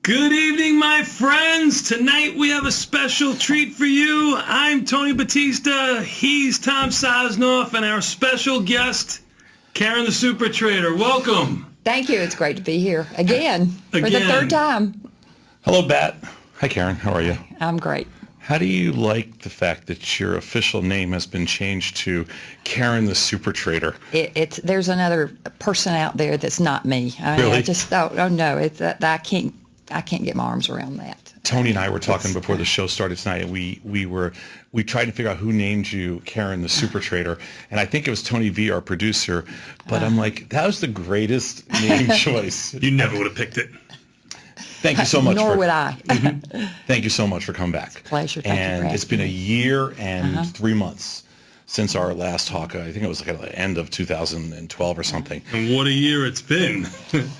Good evening, my friends. Tonight we have a special treat for you. I'm Tony Batista. He's Tom Sosnoff, and our special guest, Karen the Super Trader. Welcome. Thank you. It's great to be here again. For the third time. Hello, Bat. Hi, Karen. How are you? I'm great. How do you like the fact that your official name has been changed to Karen the Super Trader? There's another person out there that's not me. Really? I just thought, oh no, I can't get my arms around that. Tony and I were talking before the show started tonight, and we tried to figure out who named you Karen the Super Trader, and I think it was Tony V, our producer. But I'm like, that was the greatest name choice. You never would have picked it. Thank you so much. Nor would I. Thank you so much for coming back. Pleasure. Thank you for and it's asking been a me. year and 3 months since our last talk. I think it was like at the end of 2012 or something. And what a year it's been.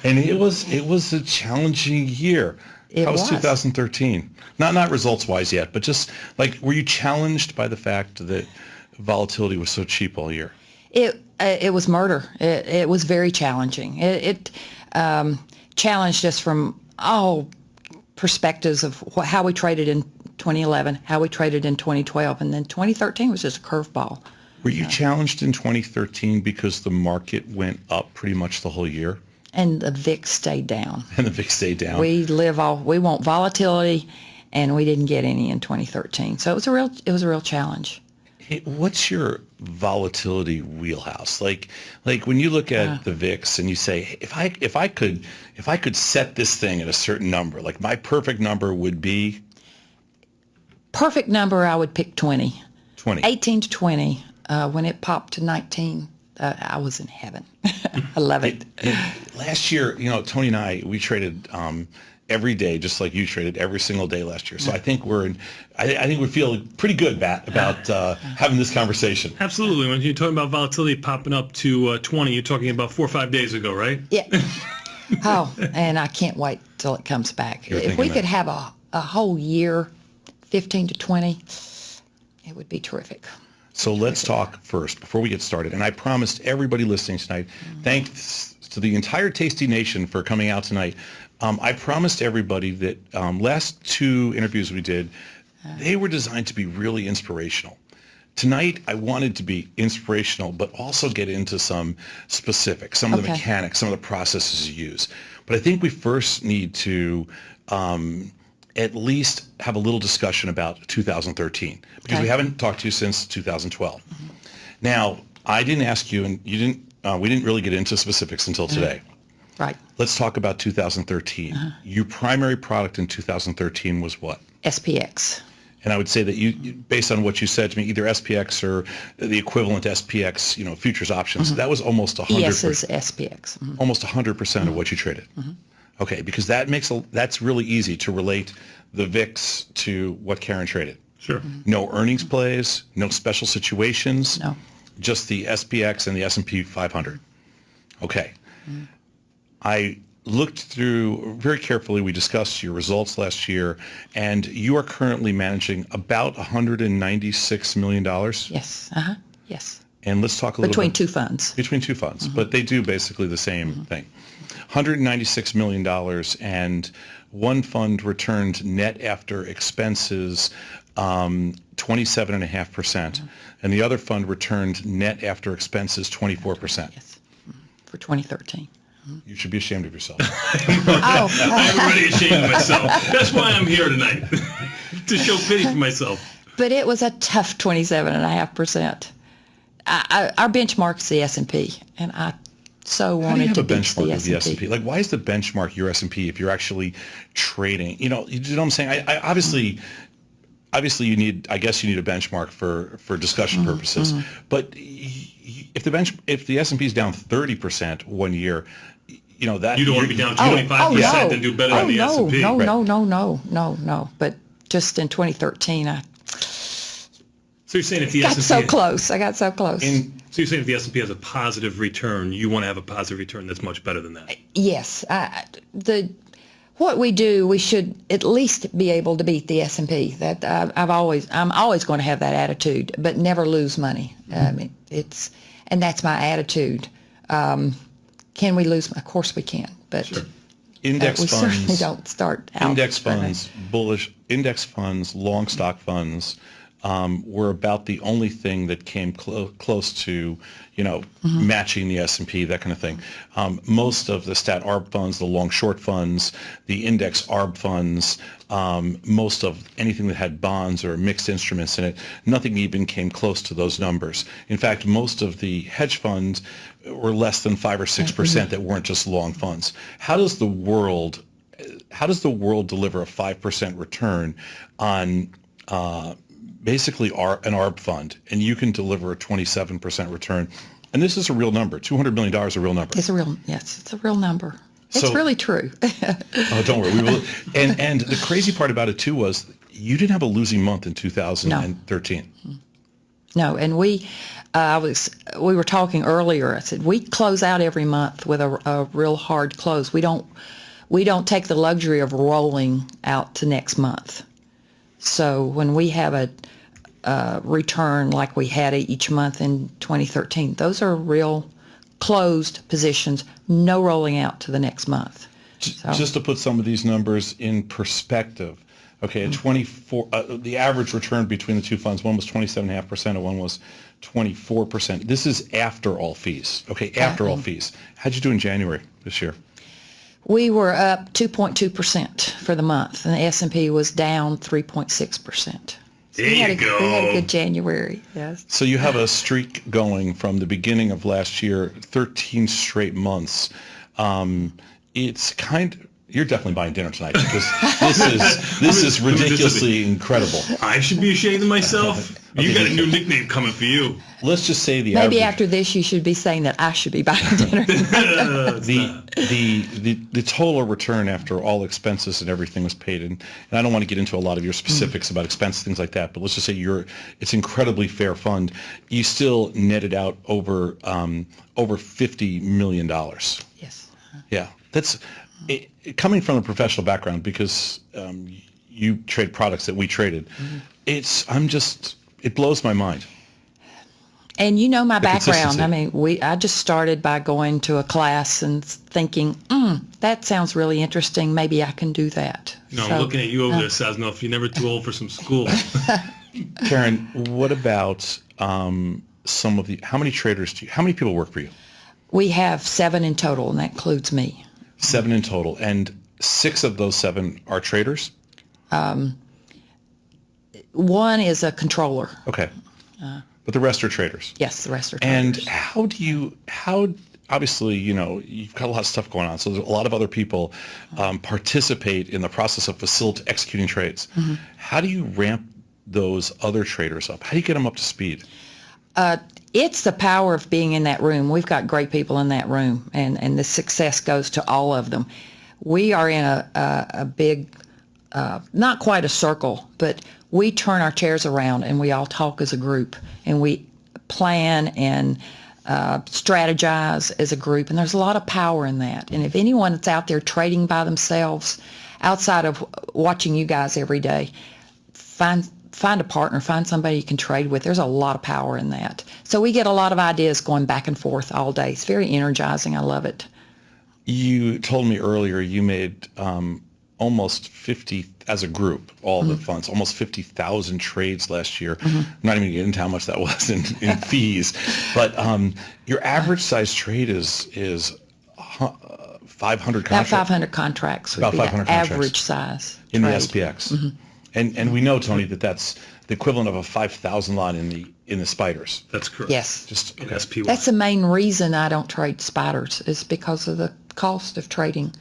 And it was a challenging year. How was 2013? Not results wise yet, but just like, were you challenged by the fact that volatility was so cheap all year? It was murder. It was very challenging. It challenged us from all perspectives of how we traded in 2011, how we traded in 2012, and then 2013 was just a curveball. Were you challenged in 2013 because the market went up pretty much the whole year? And the VIX stayed down. And the VIX stayed down. We want volatility, and we didn't get any in 2013. So it was a real challenge. Hey, what's your volatility wheelhouse? Like when you look at the VIX and you say, hey, if I could set this thing at a certain number, like my perfect number would be? Perfect number, I would pick 20. 20. 18 to 20. When it popped to 19, I was in heaven. I love it. Last year, Tony and I, we traded every day, just like you traded every single day last year. So I think I think we feel pretty good, Bat, about having this conversation. Absolutely. When you're talking about volatility popping up to 20, you're talking about 4 or 5 days ago, right? Yeah. Oh, and I can't wait till it comes back. If we could have a whole year, 15 to 20, it would be terrific. So let's talk first before we get started. And I promised everybody listening tonight, thanks to the entire Tasty Nation for coming out tonight. I promised everybody that last 2 interviews we did, they were designed to be really inspirational. Tonight, I wanted to be inspirational, but also get into some specifics, some of the mechanics, some of the processes you use. But I think we first need to at least have a little discussion about 2013, because we haven't talked to you since 2012. Now, I didn't ask you, and you didn't. We didn't really get into specifics until today. Right. Let's talk about 2013. Your primary product in 2013 was what? SPX. And I would say that you, based on what you said to me, either SPX or the equivalent SPX, futures options, that was almost 100%. Yes, is SPX. Almost 100% of what you traded. Okay, because that's really easy to relate the VIX to what Karen traded. Sure. No earnings plays, no special situations. No. Just the SPX and the S&P 500. Okay. I looked through very carefully. We discussed your results last year, and you are currently managing about $196 million. Yes. Yes. And let's talk a little Between bit. 2 funds. Between 2 funds, but they do basically the same thing. $196 million, and one fund returned net after expenses 27.5%, and the other fund returned net after expenses 24%. Yes. For 2013. You should be ashamed of yourself. I'm already ashamed of myself. That's why I'm here tonight, to show pity for myself. But it was a tough 27.5%. Our benchmark is the S&P, and I so How do you wanted have to a beat benchmark the of the S&P. S&P? Like, why is the benchmark your S&P if you're actually trading? You know what I'm saying? I obviously you need a benchmark for discussion purposes. But if the S&P is down 30% one year, that You don't want to be down 25% and do better than the S&P. No. But just in 2013, So you're saying if the I got S&P so close. So you're saying if the S&P has a positive return, you want to have a positive return that's much better than that. Yes. What we do, we should at least be able to beat the S&P. That I'm always going to have that attitude, but never lose money. And that's my attitude. Can we lose? Of course we can, but Sure. Index we funds. certainly don't start out. Index strong. funds, bullish index funds, long stock funds were about the only thing that came close to, matching the S&P, that kind of thing. Most of the stat ARB funds, the long short funds, the index ARB funds, most of anything that had bonds or mixed instruments in it, nothing even came close to those numbers. In fact, most of the hedge funds were less than 5 or 6% that weren't just long funds. How does the world deliver a 5% return on basically an ARB fund, and you can deliver a 27% return? And this is a real number. $200 million is a real number. It's a real number. It's So- really true. Oh, don't worry. We will. And the crazy part about it too was you didn't have a losing month in 2013. No, and we were talking earlier. I said we close out every month with a real hard close. We don't take the luxury of rolling out to next month. So when we have a return like we had each month in 2013, those are real closed positions, no rolling out to the next month. So, Just to put some of these numbers in perspective, okay, at 24, the average return between the two funds, one was 27.5% and one was 24%. This is after all fees, okay, after all fees. How'd you do in January this year? we were up 2.2% for the month, and the S&P was down 3.6%. There you go. We had a good January, yes. So you have a streak going from the beginning of last year, 13 straight months. You're definitely buying dinner tonight because this is ridiculously incredible. I should be ashamed of myself. You got a new nickname coming for you. Let's just say the Maybe average, after this you should be saying that I should be buying dinner. the total return after all expenses and everything was paid, and I don't want to get into a lot of your specifics about expenses, things like that, but let's just say it's incredibly fair fund. You still netted out over $50 million. Yes. Yeah, that's coming from a professional background because you trade products that we traded. It blows my mind. And you know my background. consistency. I mean, I just started by going to a class and thinking, that sounds really interesting. Maybe I can do that. No, I'm looking at you over there, Saznoff. You're never too old for some school. Karen, what about how many people work for you? We have 7 in total, and that includes me. 7 in total, and 6 of those 7 are traders? One is a controller. Okay. But the rest are traders. Yes, the rest are And traders. obviously, you've got a lot of stuff going on. So there's a lot of other people participate in the process of executing trades. Mm-hmm. How do you ramp those other traders up? How do you get them up to speed? It's the power of being in that room. We've got great people in that room, and the success goes to all of them. We are in a big, not quite a circle, but we turn our chairs around and we all talk as a group, and we plan and strategize as a group, and there's a lot of power in that. And if anyone that's out there trading by themselves, outside of watching you guys every day, find a partner, find somebody you can trade with. There's a lot of power in that. So we get a lot of ideas going back and forth all day. It's very energizing. I love it. You told me earlier you made almost 50, as a group, all the funds, almost 50,000 trades last year. I'm not even going to get into how much that was in fees. But your average size trade is 500 contracts. About 500 contracts would About be 500 the contracts. average size In the trade. SPX. And we know, Tony, that's the equivalent of a 5,000 lot in the spiders. That's correct. Yes. Just In SPY. That's the main reason I don't trade spiders, is because of the cost of trading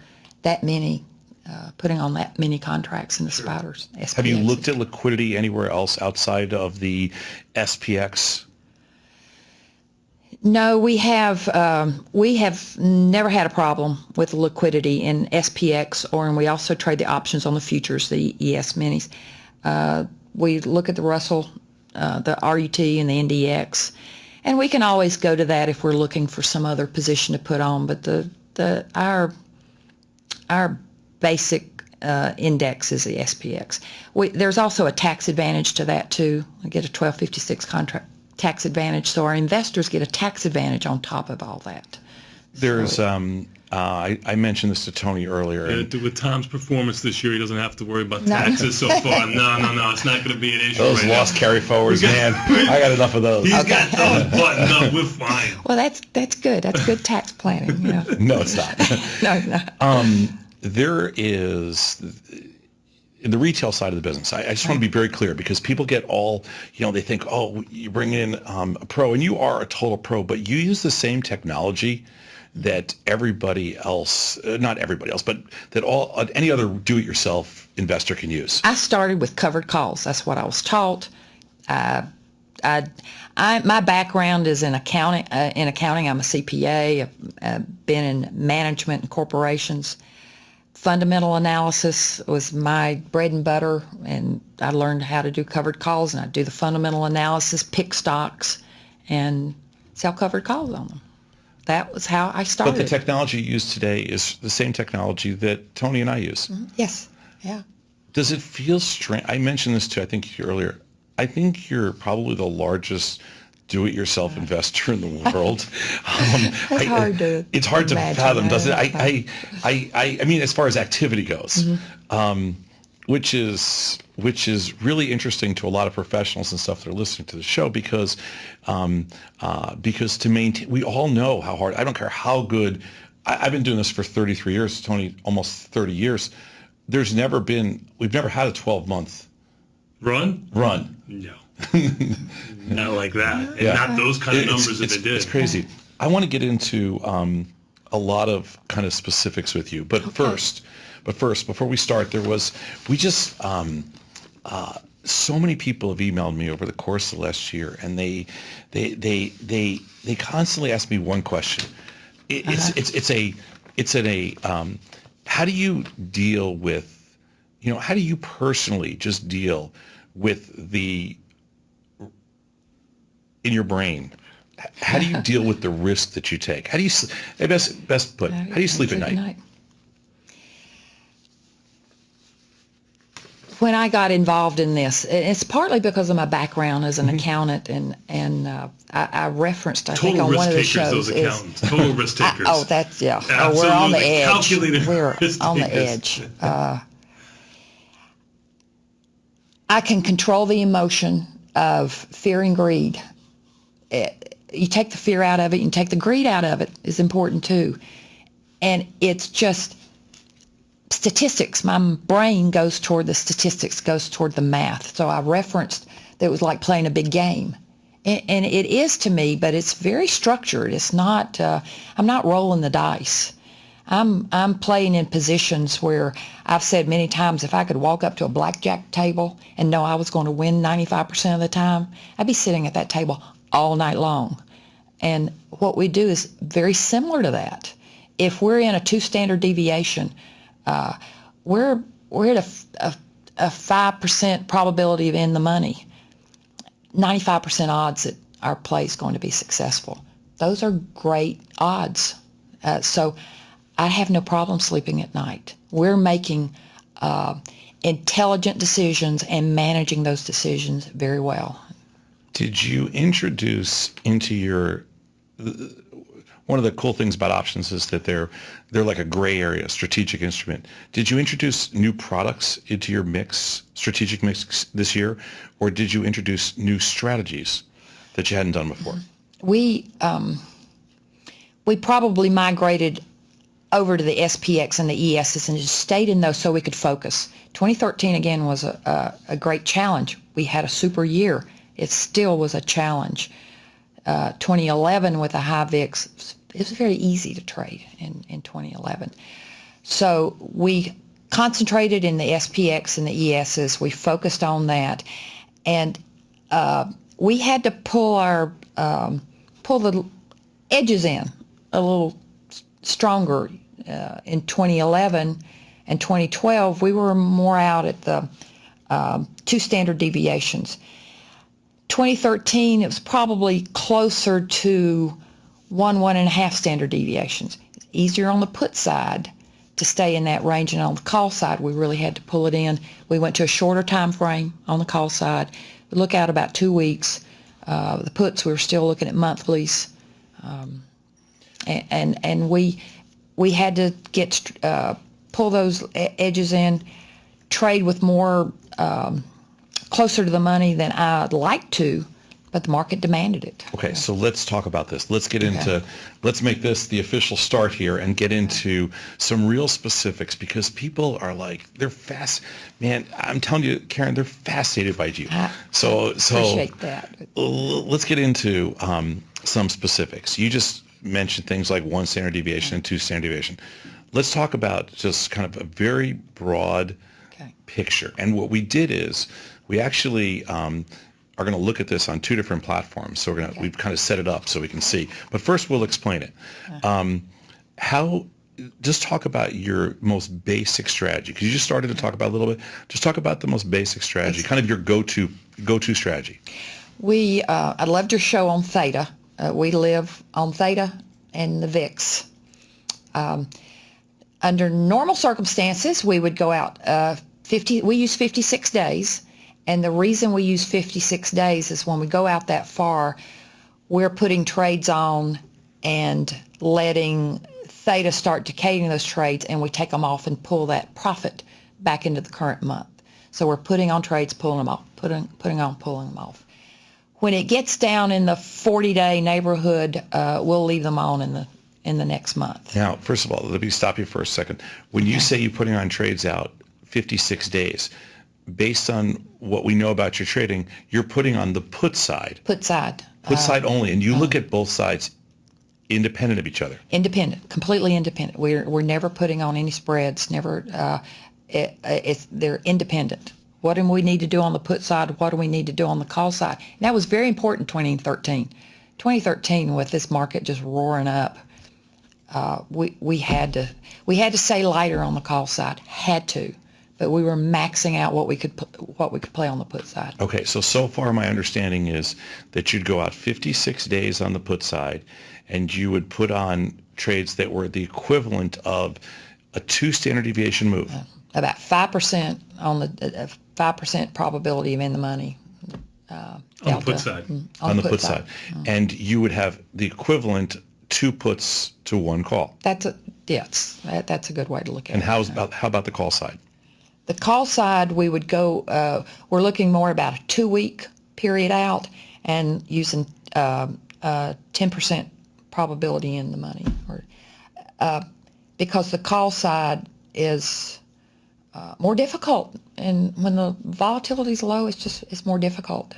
that many, putting on that many contracts in the spiders. SPX. Have you looked at liquidity anywhere else outside of the SPX? No, we have never had a problem with liquidity in SPX, and we also trade the options on the futures, the ES minis. We look at the Russell, the RUT, and the NDX, and we can always go to that if we're looking for some other position to put on. But our basic index is the SPX. There's also a tax advantage to that too. We get a 1256 contract tax advantage, so our investors get a tax advantage on top of all that. There's, I I mentioned this to Tony earlier. and With Tom's performance this year, he doesn't have to worry about taxes so far. No, it's not going to be an issue. Those right loss carry forwards, man. I got enough of those. He's got those buttoned up. We're fine. Well, that's good. That's good tax planning. You know. No, it's not. No. There is, in the retail side of the business, I just want to be very clear because people get all, they think, oh, you bring in a pro, and you are a total pro, but you use the same technology that everybody else, not everybody else, but that any other do-it-yourself investor can use. I started with covered calls. That's what I was taught. My background is in accounting. I'm a CPA. I've been in management and corporations. Fundamental analysis was my bread and butter, and I learned how to do covered calls, and I do the fundamental analysis, pick stocks, and sell covered calls on them. That was how I started. But the technology you use today is the same technology that Tony and I use. Mm-hmm. Yes. Yeah. Does it feel strange? I mentioned this too, I think earlier. I think you're probably the largest do-it-yourself investor in the world. It's hard to fathom, doesn't it? I mean, as far as activity goes, which is really interesting to a lot of professionals and stuff that are listening to the show because to maintain, we all know how hard. I don't care how good. I've been doing this for 33 years, Tony, almost 30 years. We've never had a 12-month run. No. Not like that. And not those kind of numbers that they did. It's crazy. I want to get into a lot of kind of specifics with you. But first, before we start, so many people have emailed me over the course of the last year, and they constantly ask me one question. How do you deal with, how do you personally just deal with in your brain, how do you deal with the risk that you take? How do you, best put, how do you sleep at night? When I got involved in this, it's partly because of my background as an accountant, and I referenced, I think, on one of the shows. Those accountants. Total risk takers. That's, yeah. Absolutely. We're on the edge. Calculated We're risk on the takers. edge. I can control the emotion of fear and greed. You take the fear out of it, you take the greed out of it is important too. And it's just statistics. My brain goes toward the statistics, goes toward the math. So I referenced that it was like playing a big game. And it is to me, but it's very structured. It's not, I'm not rolling the dice. I'm playing in positions where I've said many times, if I could walk up to a blackjack table and know I was going to win 95% of the time, I'd be sitting at that table all night long. And what we do is very similar to that. If we're in a 2 standard deviation, we're at a 5% probability of in the money, 95% odds that our play is going to be successful. Those are great odds. So I have no problem sleeping at night. We're making intelligent decisions and managing those decisions very well. Did you introduce into your, one of the cool things about options is that they're like a gray area, strategic instrument. Did you introduce new products into your strategic mix this year, or did you introduce new strategies that you hadn't done before? We probably migrated over to the SPX and the ESs and just stayed in those so we could focus. 2013 again was a great challenge. We had a super year. It still was a challenge. 2011 with a high VIX, it was very easy to trade in 2011. So we concentrated in the SPX and the ESs. We focused on that, and we had to pull the edges in a little stronger. In 2011 and 2012, we were more out at the 2 standard deviations. 2013, it was probably closer to 1.5 standard deviations. It's easier on the put side to stay in that range, and on the call side, we really had to pull it in. We went to a shorter time frame on the call side. We look out about 2 weeks. The puts, we were still looking at monthlies, and we we had to pull those edges in, trade with more closer to the money than I'd like to, but the market demanded it. Okay, so let's talk about this. Let's get into, let's make this the official start here and get into some real specifics, because people are like, they're man, I'm telling you, Karen, they're fascinated by you. So Appreciate that. Let's get into some specifics. You just mentioned things like 1 standard deviation and 2 standard deviation. Let's talk about just kind of a very broad picture. And what we did is we actually are going to look at this on 2 different platforms. So we've kind of set it up so we can see. But first, we'll explain it. Just talk about your most basic strategy, because you just started to talk about a little bit. Just talk about the most basic strategy, kind of your go-to strategy. I loved your show on theta. We live on theta and the VIX. Under normal circumstances, we would go out we use 56 days. And the reason we use 56 days is when we go out that far, we're putting trades on and letting theta start decaying those trades, and we take them off and pull that profit back into the current month. So we're putting on trades, pulling them off, putting on, pulling them off. When it gets down in the 40-day neighborhood, we'll leave them on in the next month. Now, first of all, let me stop you for a second. When you say you're putting on trades out 56 days, based on what we know about your trading, you're putting on the put side. Put side. Put side only, and you look at both sides independent of each other. Independent, completely independent. We're never putting on any spreads. Never. They're independent. What do we need to do on the put side? What do we need to do on the call side? And that was very important in 2013. 2013, with this market just roaring up, we had to stay lighter on the call side. Had to. But we were maxing out what we could play on the put side. Okay, so far my understanding is that you'd go out 56 days on the put side, and you would put on trades that were the equivalent of a 2 standard deviation move. About 5% on the 5% probability of in the money. On the put side. On the put side. And you would have the equivalent 2 puts to 1 call. That's a good way to look at it. And how about the call side? The call side, we would go, we're looking more about a 2-week period out and using 10% probability in the money. Because the call side is more difficult. And when the volatility is low, it's more difficult.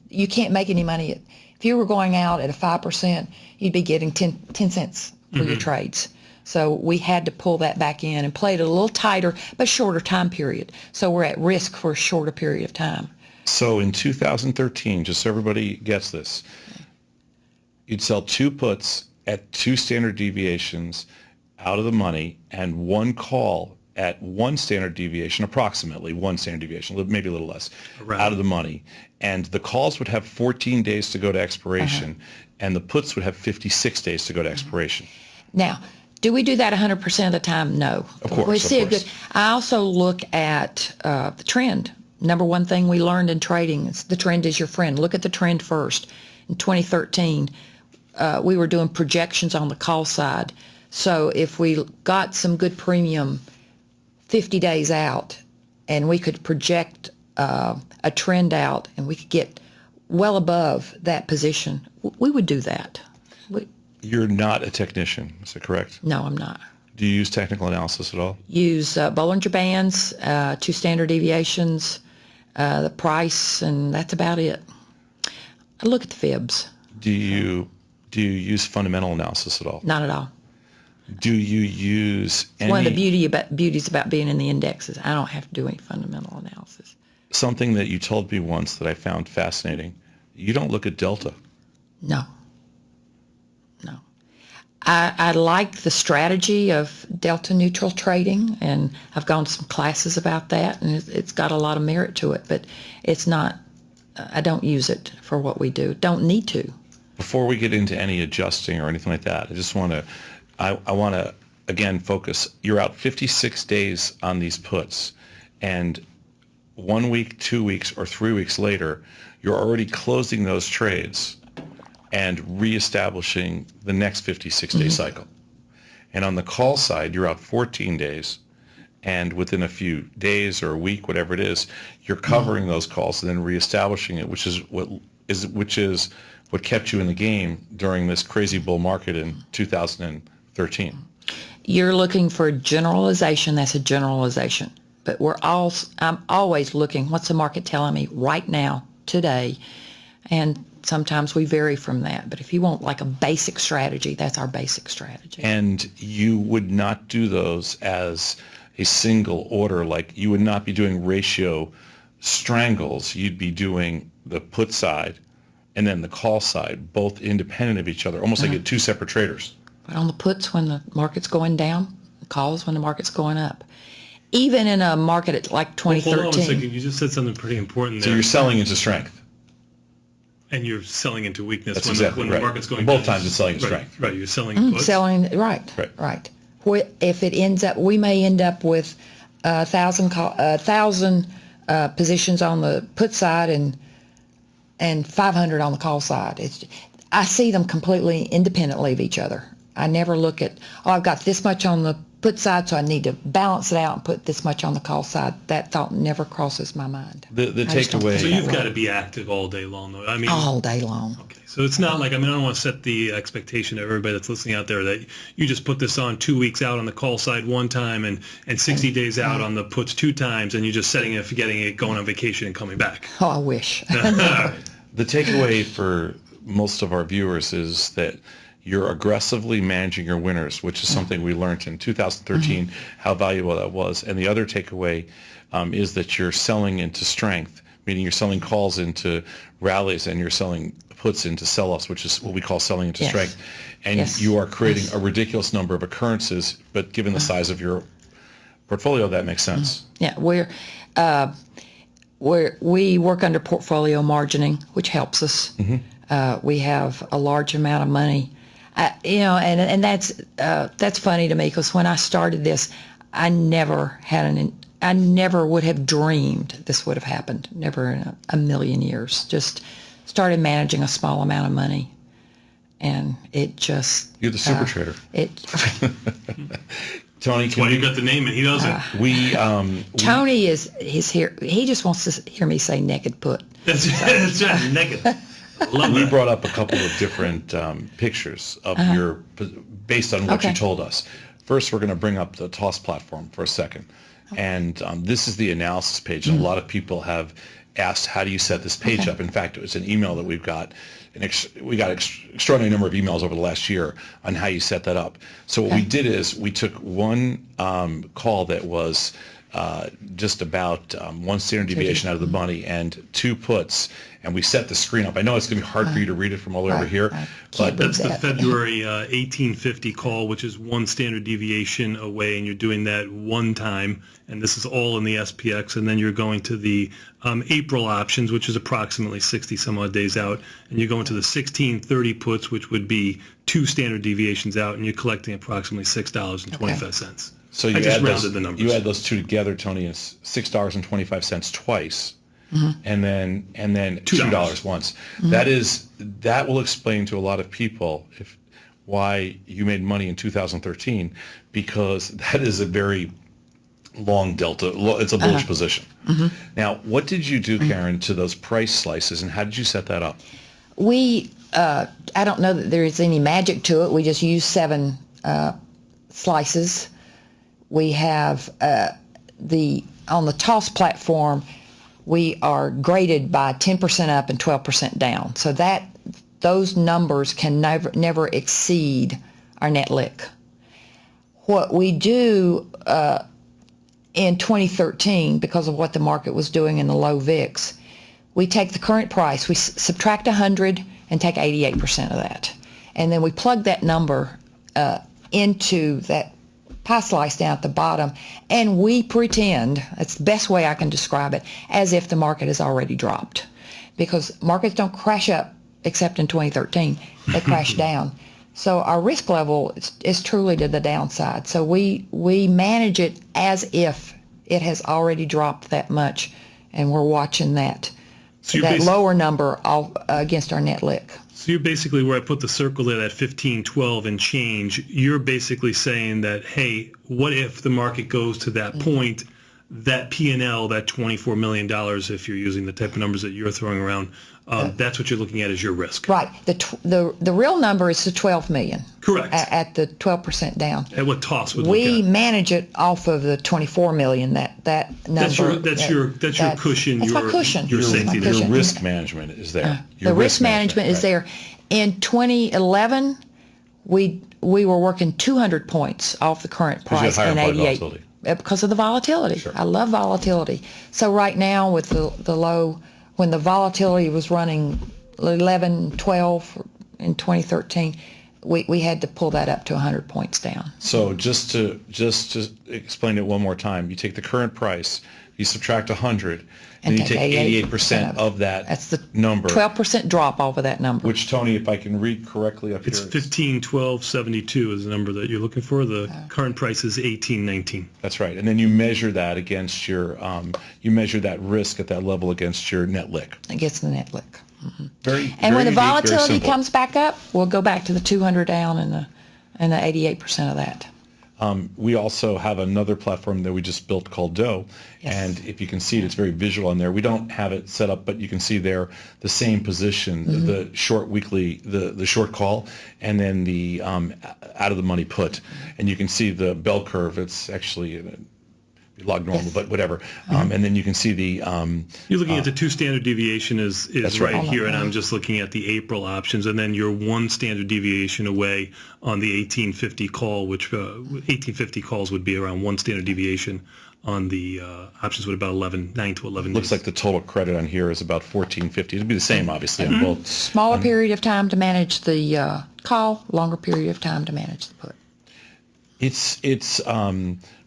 You can't make any money. If you were going out at a 5%, you'd be getting 10 cents for your trades. So we had to pull that back in and play it a little tighter, but shorter time period. So we're at risk for a shorter period of time. So in 2013, just so everybody gets this, you'd sell 2 puts at 2 standard deviations out of the money and 1 call at 1 standard deviation, approximately 1 standard deviation, maybe a little less, out of the money. And the calls would have 14 days to go to expiration, and the puts would have 56 days to go to expiration. Now, do we do that 100% of the time? No. Of course. I also look at the trend. Number one thing we learned in trading is the trend is your friend. Look at the trend first. In 2013, we were doing projections on the call side. So if we got some good premium 50 days out and we could project a trend out and we could get well above that position, we would do that. You're not a technician, is that correct? No, I'm not. Do you use technical analysis at all? Use Bollinger Bands, 2 standard deviations, the price, and that's about it. I look at the fibs. Do you use fundamental analysis at all? Not at all. Do you use any... One of the beauties about being in the indexes, I don't have to do any fundamental analysis. Something that you told me once that I found fascinating, you don't look at delta. No. I like the strategy of delta neutral trading, and I've gone to some classes about that, and it's got a lot of merit to it, but it's not, I don't use it for what we do. Don't need to. Before we get into any adjusting or anything like that, I just want to, I want to, again, focus. You're out 56 days on these puts, and 1 week, 2 weeks, or 3 weeks later, you're already closing those trades and reestablishing the next 56-day cycle. And on the call side, you're out 14 days. And within a few days or a week, whatever it is, you're covering those calls and then reestablishing it, which is what kept you in the game during this crazy bull market in 2013. You're looking for a generalization. That's a generalization. But I'm always looking, what's the market telling me right now, today? And sometimes we vary from that. But if you want like a basic strategy, that's our basic strategy. And you would not do those as a single order. Like you would not be doing ratio strangles. You'd be doing the put side and then the call side, both independent of each other, almost like two separate traders. But on the puts when the market's going down, the calls when the market's going up. Even in a market like 2013. Hold on a second. You just said something pretty important there. So you're selling into strength. And you're selling into weakness. That's when exactly the right. market's going Both down. times it's selling into strength. Right. You're selling puts. Right. If it ends up, we may end up with 1,000 positions on the put side and 500 on the call side. I see them completely independently of each other. I never look at, I've got this much on the put side, so I need to balance it out and put this much on the call side. That thought never crosses my mind. The takeaway. So you've got to be active all day long, though. I mean, all day long. Okay, so it's not like, I don't want to set the expectation of everybody that's listening out there that you just put this on 2 weeks out on the call side one time and 60 days out on the puts 2 times, and you're just setting it, forgetting it, going on vacation and coming back. Oh, I wish. The takeaway for most of our viewers is that you're aggressively managing your winners, which is something we learned in 2013, how valuable that was. And the other takeaway is that you're selling into strength, meaning you're selling calls into rallies and you're selling puts into sell-offs, which is what we call selling into strength. And you are creating a ridiculous number of occurrences, but given the size of your portfolio, that makes sense. Yeah, we work under portfolio margining, which helps us. We have a large amount of money. And that's funny to me because when I started this, I never would have dreamed this would have happened. Never in a million years. Just started managing a small amount of money, and it just. You're the super trader. Tony, That's why you got the name, and he doesn't. Tony he's here. He just wants to hear me say naked put. That's right, naked. We brought up a couple of different pictures of your, based on what you told us. First, we're going to bring up the TOS platform for a second. And this is the analysis page. And a lot of people have asked, how do you set this page up? In fact, it was an email that we've got. We got an extraordinary number of emails over the last year on how you set that up. So what we did is we took one call that was just about 1 standard deviation out of the money and 2 puts, and we set the screen up. I know it's going to be hard for you to read it from all the way over here, but that's the February 1850 call, which is 1 standard deviation away, and you're doing that one time, and this is all in the SPX, and then you're going to the April options, which is approximately 60 some odd days out, and you're going to the 1630 puts, which would be 2 standard deviations out, and you're collecting approximately $6.25. So you add those two together, Tony, it's $6.25 twice, and then $2 once. That will explain to a lot of people why you made money in 2013, because that is a very long delta. It's a bullish position. Now, what did you do, Karen, to those price slices, and how did you set that up? I don't know that there is any magic to it. We just use 7 slices. We have on the TOS platform, we are graded by 10% up and 12% down. So those numbers can never exceed our net lick. What we do in 2013, because of what the market was doing in the low VIX, we take the current price, we subtract 100 and take 88% of that. And then we plug that number into that pie slice down at the bottom, and we pretend, that's the best way I can describe it, as if the market has already dropped. Because markets don't crash up except in 2013. They crash down. So our risk level is truly to the downside. So we manage it as if it has already dropped that much, and we're watching that. So you're that basi- lower number against our net lick. So you're basically, where I put the circle there, that 15, 12 and change, you're basically saying that, hey, what if the market goes to that point, that P&L, that $24 million, if you're using the type of numbers that you're throwing around, that's what you're looking at as your risk. Right. The real number is the 12 million. Correct. At the 12% down. At what Toss would We look at. manage it off of the 24 million. That number. That's your cushion. That's your, my cushion. Your That's my safety net. cushion. Your risk management is there. The risk management is right. there. In 2011, we were working 200 points off the current you had price higher in implied 88 volatility. because of the volatility. Sure. I love volatility. So right now with the low, when the volatility was running 11, 12 in 2013, we had to pull that up to 100 points down. So just to explain it one more time, you take the current price, you subtract 100, and you take 88% of that That's the number. 12% drop off of that number. Which, Tony, if I can read correctly up It's here. 15, 12, 72 is the number that you're looking for. The current price is 18, 19. That's right. And then you measure that against your, you measure that risk at that level against your net lick. Against the net lick. Very, And when the very unique, very volatility simple. comes back up, we'll go back to the 200 down and the 88% of that. We also have another platform that we just built called Doe, Yes. and if you can see it, it's very visual on there. We don't have it set up, but you can see there the same position, Mm-hmm. the short weekly, the short call, and then the out of the money put, and you can see the bell curve. It's actually log normal, Yes. but whatever. Mm-hmm. And then you can see the You're looking at the 2 standard deviation is That's right right. here, and I'm just looking at the April options, and then you're 1 standard deviation away on the 1850 call, which 1850 calls would be around 1 standard deviation on the options with about 9 to 11 looks days. like the total credit on here is about 1450. It'd be the same, obviously, on both. Smaller period of time to manage the call, longer period of time to manage the put. It's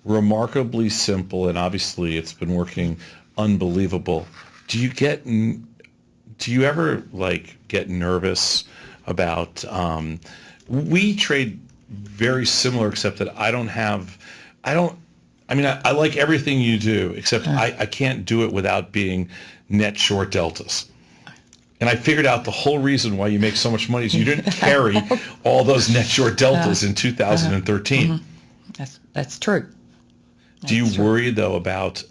remarkably simple, and obviously it's been working unbelievable. Do you ever like get nervous about? We trade very similar, except that I like everything you do, except I can't do it without being net short deltas. And I figured out the whole reason why you make so much money is you didn't carry all those net short deltas in 2013. That's true. Do you worry though about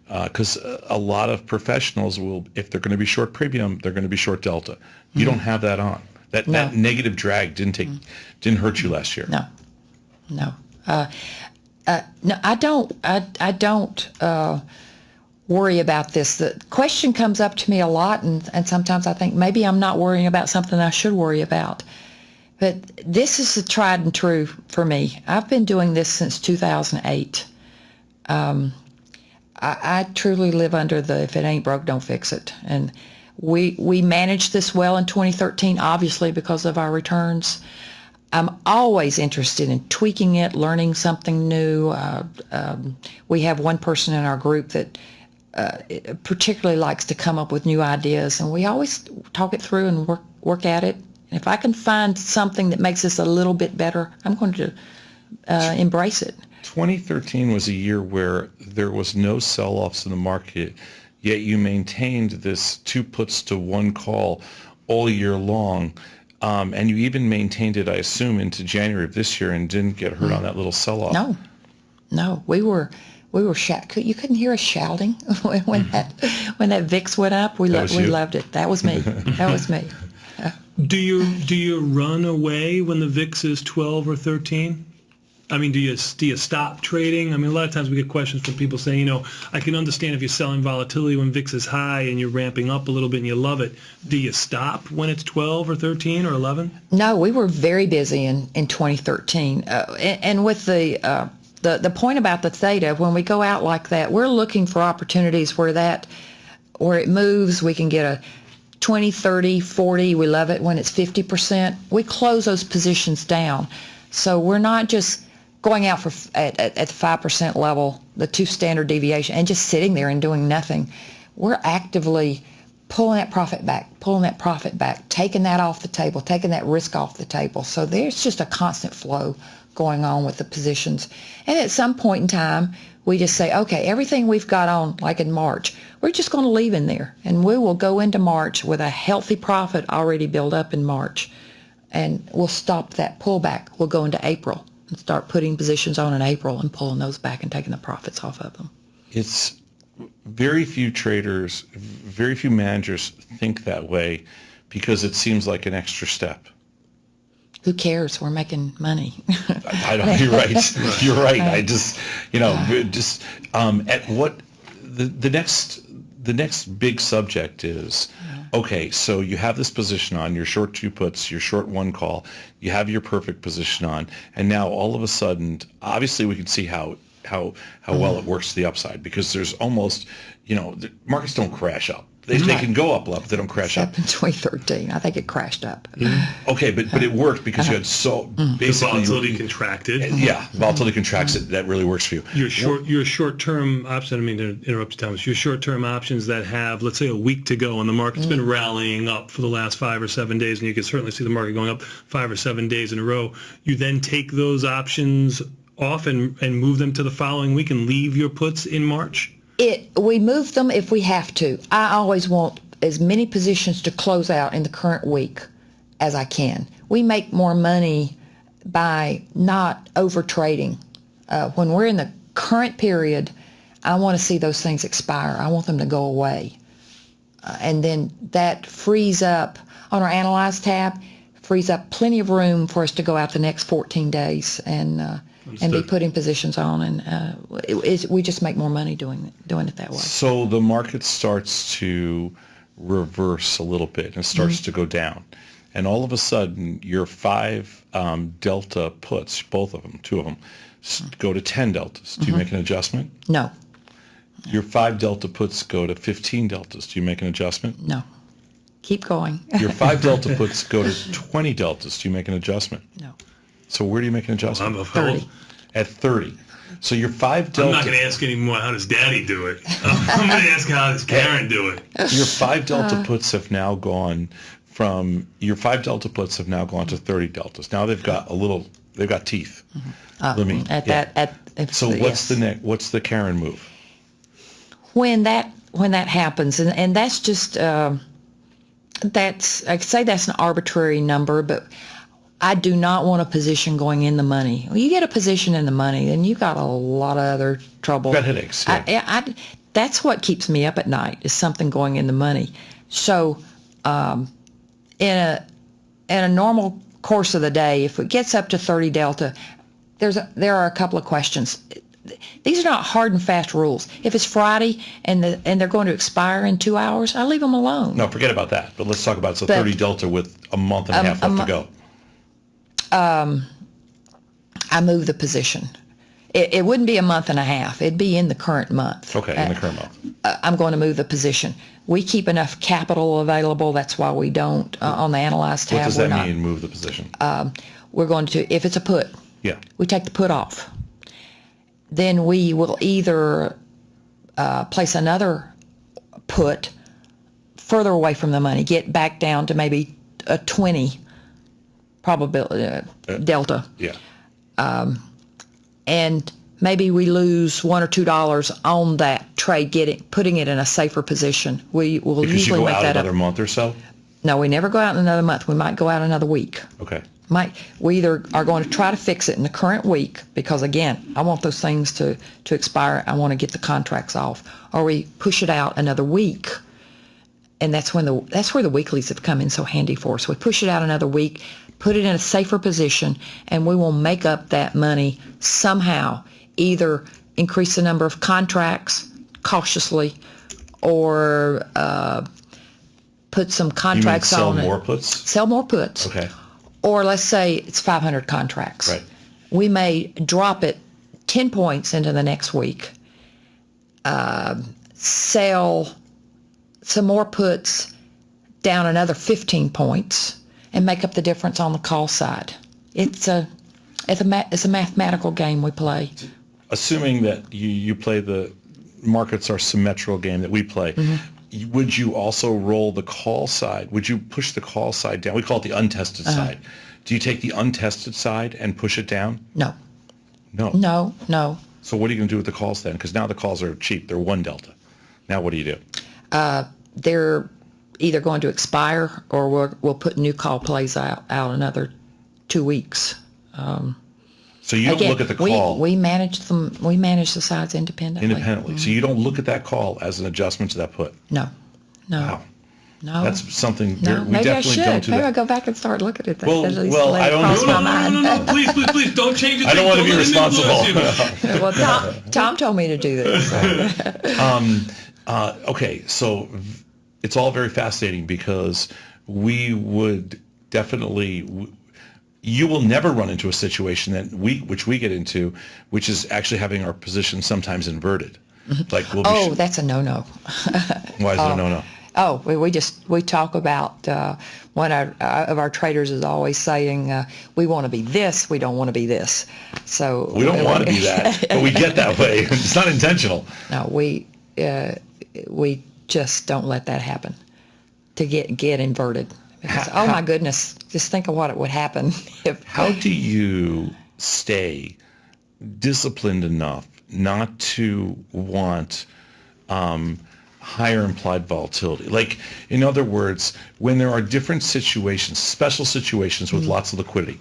because a lot of professionals will, if they're going to be short premium, they're going to be short delta. You don't have that on. That negative drag didn't hurt you last year. No. No, I don't. I don't worry about this. The question comes up to me a lot, and sometimes I think maybe I'm not worrying about something I should worry about. But this is the tried and true for me. I've been doing this since 2008. I truly live under the if it ain't broke, don't fix it. And we managed this well in 2013, obviously because of our returns. I'm always interested in tweaking it, learning something new. We have one person in our group that particularly likes to come up with new ideas, and we always talk it through and work at it. And if I can find something that makes this a little bit better, I'm going to embrace it. 2013 was a year where there was no sell-offs in the market, yet you maintained this 2 puts to 1 call all year long. And you even maintained it, I assume, into January of this year and didn't get hurt on that little sell-off. No, we were you couldn't hear us shouting when that VIX went up. We loved it. That was me. That was me. Do you run away when the VIX is 12 or 13? I mean, do you stop trading? I mean, a lot of times we get questions from people saying, I can understand if you're selling volatility when VIX is high and you're ramping up a little bit and you love it. Do you stop when it's 12 or 13 or 11? No, we were very busy in 2013. And with the point about the theta, when we go out like that, we're looking for opportunities where it moves. We can get a 20, 30, 40. We love it when it's 50%. We close those positions down. So we're not just going out at the 5% level, the 2 standard deviation, and just sitting there and doing nothing. We're actively pulling that profit back, taking that off the table, taking that risk off the table. So there's just a constant flow going on with the positions. And at some point in time, we just say, okay, everything we've got on, like in March, we're just going to leave in there, and we will go into March with a healthy profit already built up in March, and we'll stop that pullback. We'll go into April and start putting positions on in April and pulling those back and taking the profits off of them. It's very few traders, very few managers think that way because it seems like an extra step. Who cares? We're making money. I don't. You're right. You're right. I just, at what the next big subject is. Okay, so you have this position on, your short 2 puts, your short 1 call, you have your perfect position on, and now all of a sudden, obviously we can see how well it works to the upside, because there's almost, the markets don't crash up. They can go up, but they don't crash up. In 2013, I think it crashed up. Okay, but it worked because you had basically the volatility contracted. Yeah, volatility contracts. That really works for you. Your short-term options, I don't mean to interrupt you, Thomas, your short-term options that have, let's say, a week to go and the market's been rallying up for the last 5 or 7 days, and you can certainly see the market going up 5 or 7 days in a row, you then take those options off and move them to the following week and leave your puts in March? We move them if we have to. I always want as many positions to close out in the current week as I can. We make more money by not over trading. When we're in the current period, I want to see those things expire. I want them to go away. And then that frees up, on our Analyze tab, frees up plenty of room for us to go out the next 14 days and be putting positions on, and we just make more money doing it that way. So the market starts to reverse a little bit and it starts to go down, and all of a sudden your 5 delta puts, both of them, 2 of them, go to 10 deltas. Do you make an adjustment? No. Your 5 delta puts go to 15 deltas. Do you make an adjustment? No. Keep going. Your 5 delta puts go to 20 deltas. Do you make an adjustment? No. So where do you make an adjustment? I'm 30. At 30. So your 5 delta... I'm not going to ask anymore, how does Daddy do it? I'm going to ask, how does Karen do it? Your 5 delta puts have now gone from... Your 5 delta puts have now gone to 30 deltas. Now they've got they've got teeth. So what's the next? What's the Karen move? When that happens, and that's just... I could say that's an arbitrary number, but I do not want a position going in the money. When you get a position in the money, then you've got a lot of other trouble. You've got headaches. Yeah. That's what keeps me up at night, is something going in the money. So in a normal course of the day, if it gets up to 30 delta, there are a couple of questions. These are not hard and fast rules. If it's Friday and they're going to expire in 2 hours, I leave them alone. No, forget about that. But let's talk about 30 delta with a month and a half left to go. I move the position. It wouldn't be a month and a half. It'd be in the current month. Okay, in the current month. I'm going to move the position. We keep enough capital available. That's why we don't on the Analyze tab. What does that mean, move the position? We're going to, if it's a put, we take the put off. Then we will either place another put further away from the money, get back down to maybe a 20 probability delta. Yeah. And maybe we lose $1 or $2 on that trade, putting it in a safer position. We will because usually you go make out that another month or so? No, we never go out in another month. We might go out another week. Okay. We either are going to try to fix it in the current week, because again, I want those things to expire. I want to get the contracts off, or we push it out another week, and that's where the weeklies have come in so handy for us. We push it out another week, put it in a safer position, and we will make up that money somehow. Either increase the number of contracts cautiously, or put some contracts on. Sell more puts? Sell more puts. Okay. Or let's say it's 500 contracts. Right. We may drop it 10 points into the next week, sell some more puts down another 15 points, and make up the difference on the call side. It's a mathematical game we play. Assuming that you play the markets are symmetrical game that we play, would you also roll the call side? Would you push the call side down? We call it the untested side. Do you take the untested side and push it down? No. No. No. So what are you going to do with the calls then? Because now the calls are cheap. They're 1 delta. Now what do you do? They're either going to expire or we'll put new call plays out another 2 weeks. So you don't Again, look at the call We manage them. We manage the sides independently. So you don't look at that call as an adjustment to that put. No. Wow. No. That's something No. we Maybe I definitely should. don't do Maybe that. I'll go back and start looking at that. Well, At least well, let I it don't cross know. my mind. No, please, don't change it. I don't want to be let him responsible. influence you. Well, Tom told me to do this. Okay, so it's all very fascinating because we would definitely, you will never run into a situation which we get into, which is actually having our position sometimes inverted. Like we'll be That's a no-no. why is it a no-no? Oh, we talk about one of our traders is always saying we want to be this, we don't want to be this. So We don't want to be that, but we get that way. It's not intentional. No, we just don't let that happen to get inverted. Because, oh my goodness, just think of what would happen if. How do you stay disciplined enough not to want higher implied volatility? Like, in other words, when there are different situations, special situations with lots of liquidity,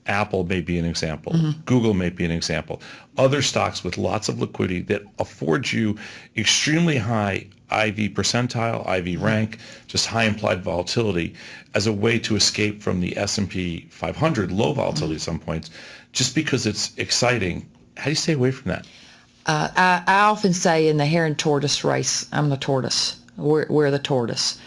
Apple may be an example, Google may be an example, other stocks with lots of liquidity that afford you extremely high IV percentile, IV rank, just high implied volatility as a way to escape from the S&P 500 low volatility at some points, just because it's exciting. How do you stay away from that? I often say in the hare and tortoise race, I'm the tortoise. We're the tortoise.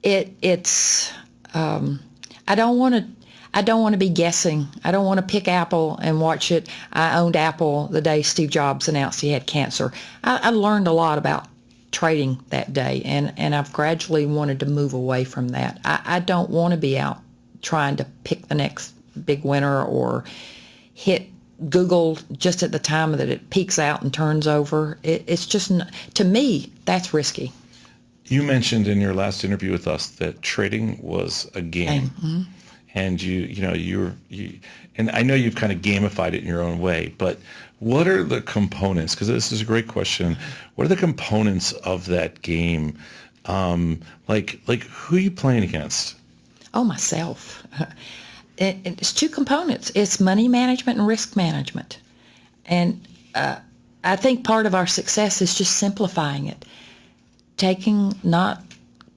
It's I don't want to be guessing. I don't want to pick Apple and watch it. I owned Apple the day Steve Jobs announced he had cancer. I learned a lot about trading that day, and I've gradually wanted to move away from that. I don't want to be out trying to pick the next big winner or hit Google just at the time that it peaks out and turns over. It's just, to me, that's risky. You mentioned in your last interview with us that trading was a game. Mm-hmm. And you and I know you've kind of gamified it in your own way, but what are the components? Because this is a great question. What are the components of that game? Like who are you playing against? Oh, myself. It's two components. It's money management and risk management. And I think part of our success is just simplifying it. Not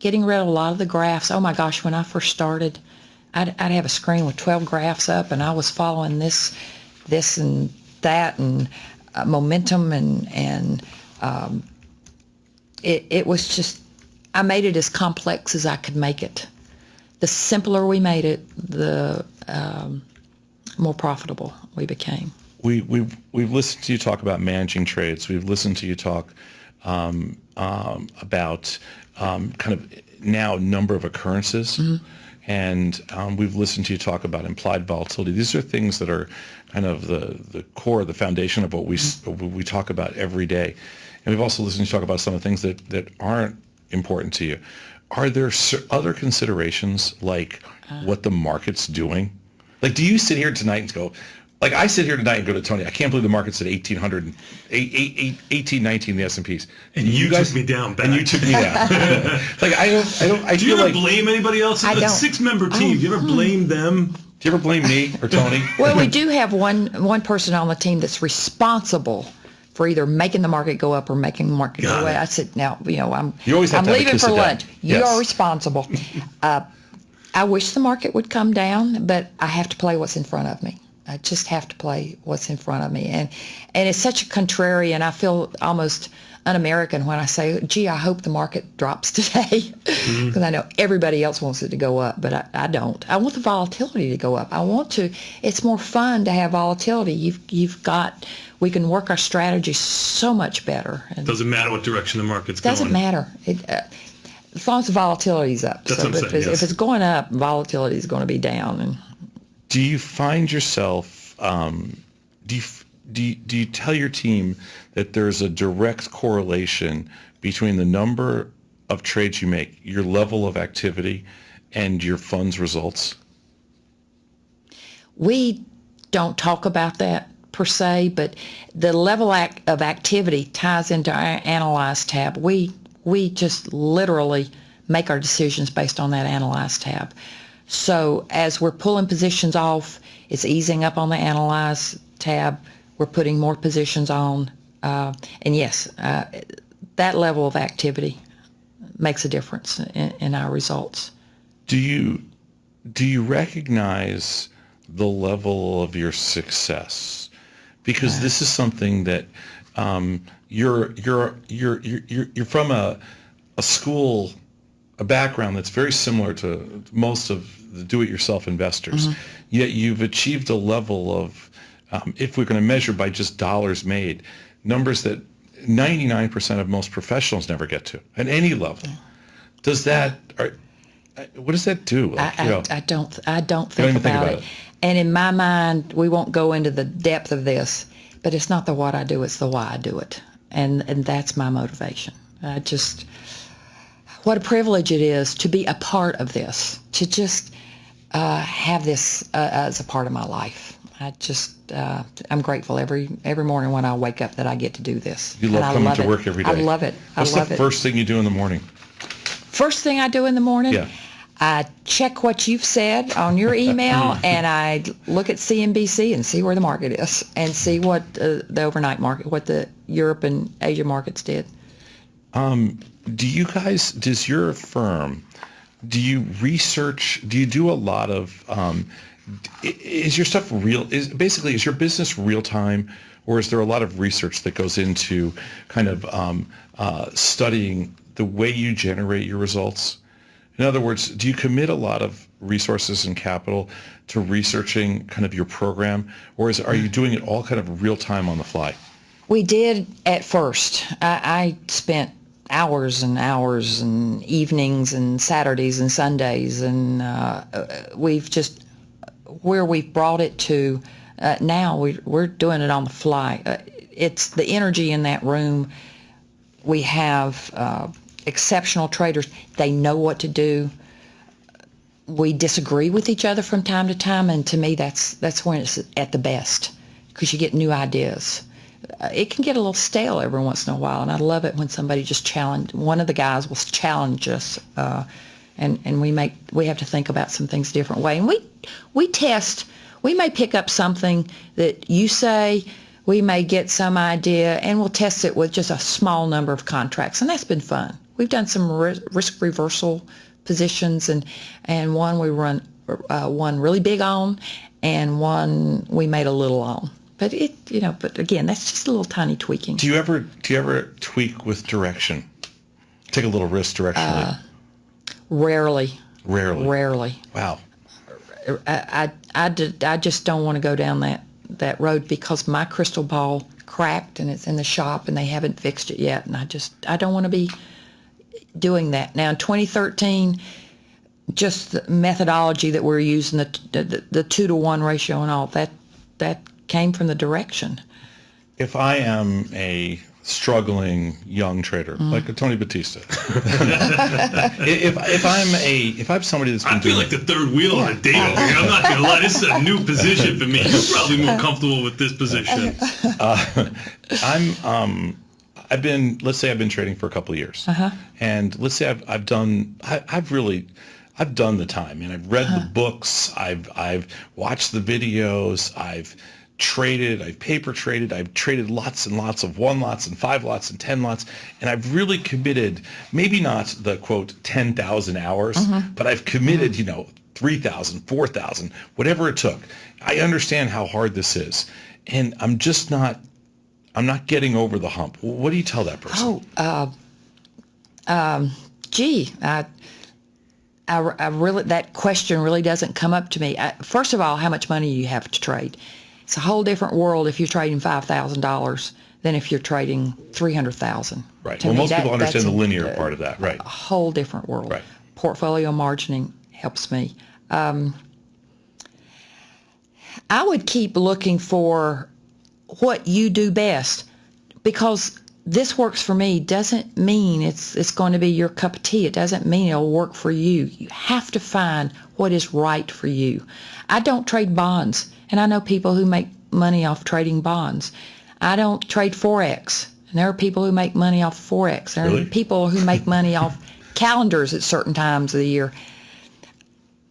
getting rid of a lot of the graphs. Oh my gosh, when I first started, I'd have a screen with 12 graphs up, and I was following this and that, and momentum, and it was just, I made it as complex as I could make it. The simpler we made it, the more profitable we became. We've listened to you talk about managing trades. We've listened to you talk about kind of now number of occurrences. Mm-hmm. And we've listened to you talk about implied volatility. These are things that are kind of the core, the foundation of what we talk about every day. And we've also listened to you talk about some of the things that aren't important to you. Are there other considerations like what the market's doing? Like, do you sit here tonight and go, like I sit here tonight and go to Tony, I can't believe the market's at 1819, the S&Ps. And you guys took me down back. And you took me down. Like, I do you ever blame anybody else? I don't. It's a 6-member team. Do you ever blame them? Do you ever blame me or Tony? Well, we do have one person on the team that's responsible for either making the market go up or making the market go away. I said, now, I'm leaving for lunch. You are responsible. I wish the market would come down, but I have to play what's in front of me. I just have to play what's in front of me. And it's such a contrarian. I feel almost un-American when I say, gee, I hope the market drops today. Because I know everybody else wants it to go up, but I don't. I want the volatility to go up. It's more fun to have volatility. We can work our strategy so much better. It doesn't matter what direction the market's going. Doesn't matter. As long as the volatility is up. That's what I'm saying, if it's going up, volatility is going to be down. And do you find yourself, do you tell your team that there's a direct correlation between the number of trades you make, your level of activity, and your fund's results? We don't talk about that per se, but the level of activity ties into our Analyze tab. We just literally make our decisions based on that Analyze tab. So as we're pulling positions off, it's easing up on the Analyze tab. We're putting more positions on. And yes, that level of activity makes a difference in our results. Do you recognize the level of your success? Because this is something that you're from a school, a background that's very similar to most of the do-it-yourself investors. Mm-hmm. Yet you've achieved a level of, if we're going to measure by just dollars made, numbers that 99% of most professionals never get to at any level. Does that? What does that do? I don't think about it. And in my mind, we won't go into the depth of this, but it's not the what I do, it's the why I do it. And that's my motivation. What a privilege it is to be a part of this, to just have this as a part of my life. I'm grateful every morning when I wake up that I get to do this. You love coming to work every day. I love it. What's the first thing you do in the morning? First thing I do in the morning? Yeah. I check what you've said on your email, and I look at CNBC and see where the market is, and see what the overnight market, what the Europe and Asia markets did. Does your firm, do you research, do you do a lot of, is your stuff real, is your business real time, or is there a lot of research that goes into kind of studying the way you generate your results? In other words, do you commit a lot of resources and capital to researching kind of your program, or are you doing it all kind of real time on the fly? We did at first. I spent hours and hours and evenings and Saturdays and Sundays, and where we've brought it to now, we're doing it on the fly. It's the energy in that room. We have exceptional traders. They know what to do. We disagree with each other from time to time, and to me that's when it's at the best, because you get new ideas. It can get a little stale every once in a while, and I love it when somebody just one of the guys will challenge us, and we have to think about some things a different way. And we test. We may pick up something that you say, we may get some idea, and we'll test it with just a small number of contracts, and that's been fun. We've done some risk reversal positions, and one we run one really big on, and one we made a little on. But but again, that's just a little tiny tweaking. Do you ever tweak with direction? Take a little risk directionally? Rarely. Rarely. Wow. I just don't want to go down that road, because my crystal ball cracked and it's in the shop and they haven't fixed it yet, and I don't want to be doing that. Now in 2013, just the methodology that we're using, the 2-to-1 ratio and all that came from the direction. If I am a struggling young trader, like a Tony Batista, if I'm somebody that's been I feel like the third wheel on a date over here. I'm not gonna lie, this is a new position for me. You're probably more comfortable with this position. Let's say I've been trading for a couple of years, and let's say I've done the time, and I've read the books, I've watched the videos, I've traded, I've paper traded, I've traded lots and lots of 1 lots and 5 lots and 10 lots, and I've really committed, maybe not the quote 10,000 hours, but I've committed 3,000, 4,000, whatever it took. I understand how hard this is, and I'm not getting over the hump. What do you tell that person? I really, that question really doesn't come up to me. First of all, how much money you have to trade. It's a whole different world if you're trading $5,000 than if you're trading $300,000. Right. Well, most people understand the linear part of that. Right. A whole different world. Right. Portfolio margining helps me. I would keep looking for what you do best, because this works for me doesn't mean it's going to be your cup of tea. It doesn't mean it'll work for you. You have to find what is right for you. I don't trade bonds, and I know people who make money off trading bonds. I don't trade Forex. And there are people who make money off Forex. There Really? are people who make money off calendars at certain times of the year.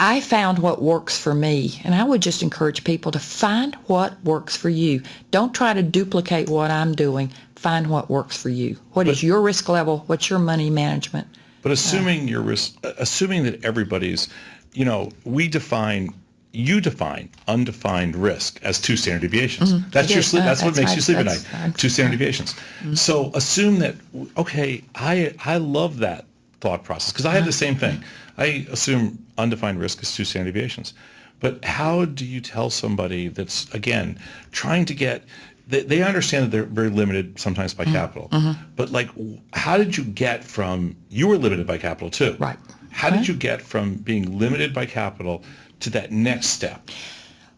I found what works for me, and I would just encourage people to find what works for you. Don't try to duplicate what I'm doing. Find what works for you. What is your risk level? What's your money management? But assuming your risk, assuming that everybody's, you define undefined risk as 2 standard deviations. That's your sleep. That's what makes you sleep at night. 2 standard deviations. So assume that, okay, I love that thought process because I have the same thing. I assume undefined risk is 2 standard deviations. But how do you tell somebody that's, again, trying to get, they understand that they're very limited sometimes by capital. But like, how did you get from, you were limited by capital too. Right. How did you get from being limited by capital to that next step?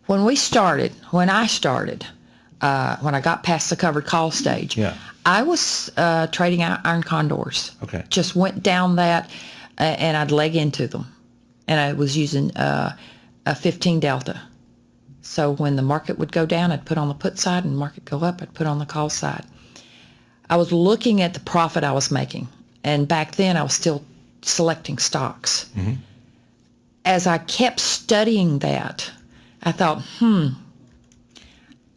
When I started, when I got past the covered call stage, I was trading iron condors. Okay. Just went down that, and I'd leg into them. And I was using a 15 delta. So when the market would go down, I'd put on the put side, and the market go up, I'd put on the call side. I was looking at the profit I was making. And back then, I was still selecting stocks. As I kept studying that, I thought,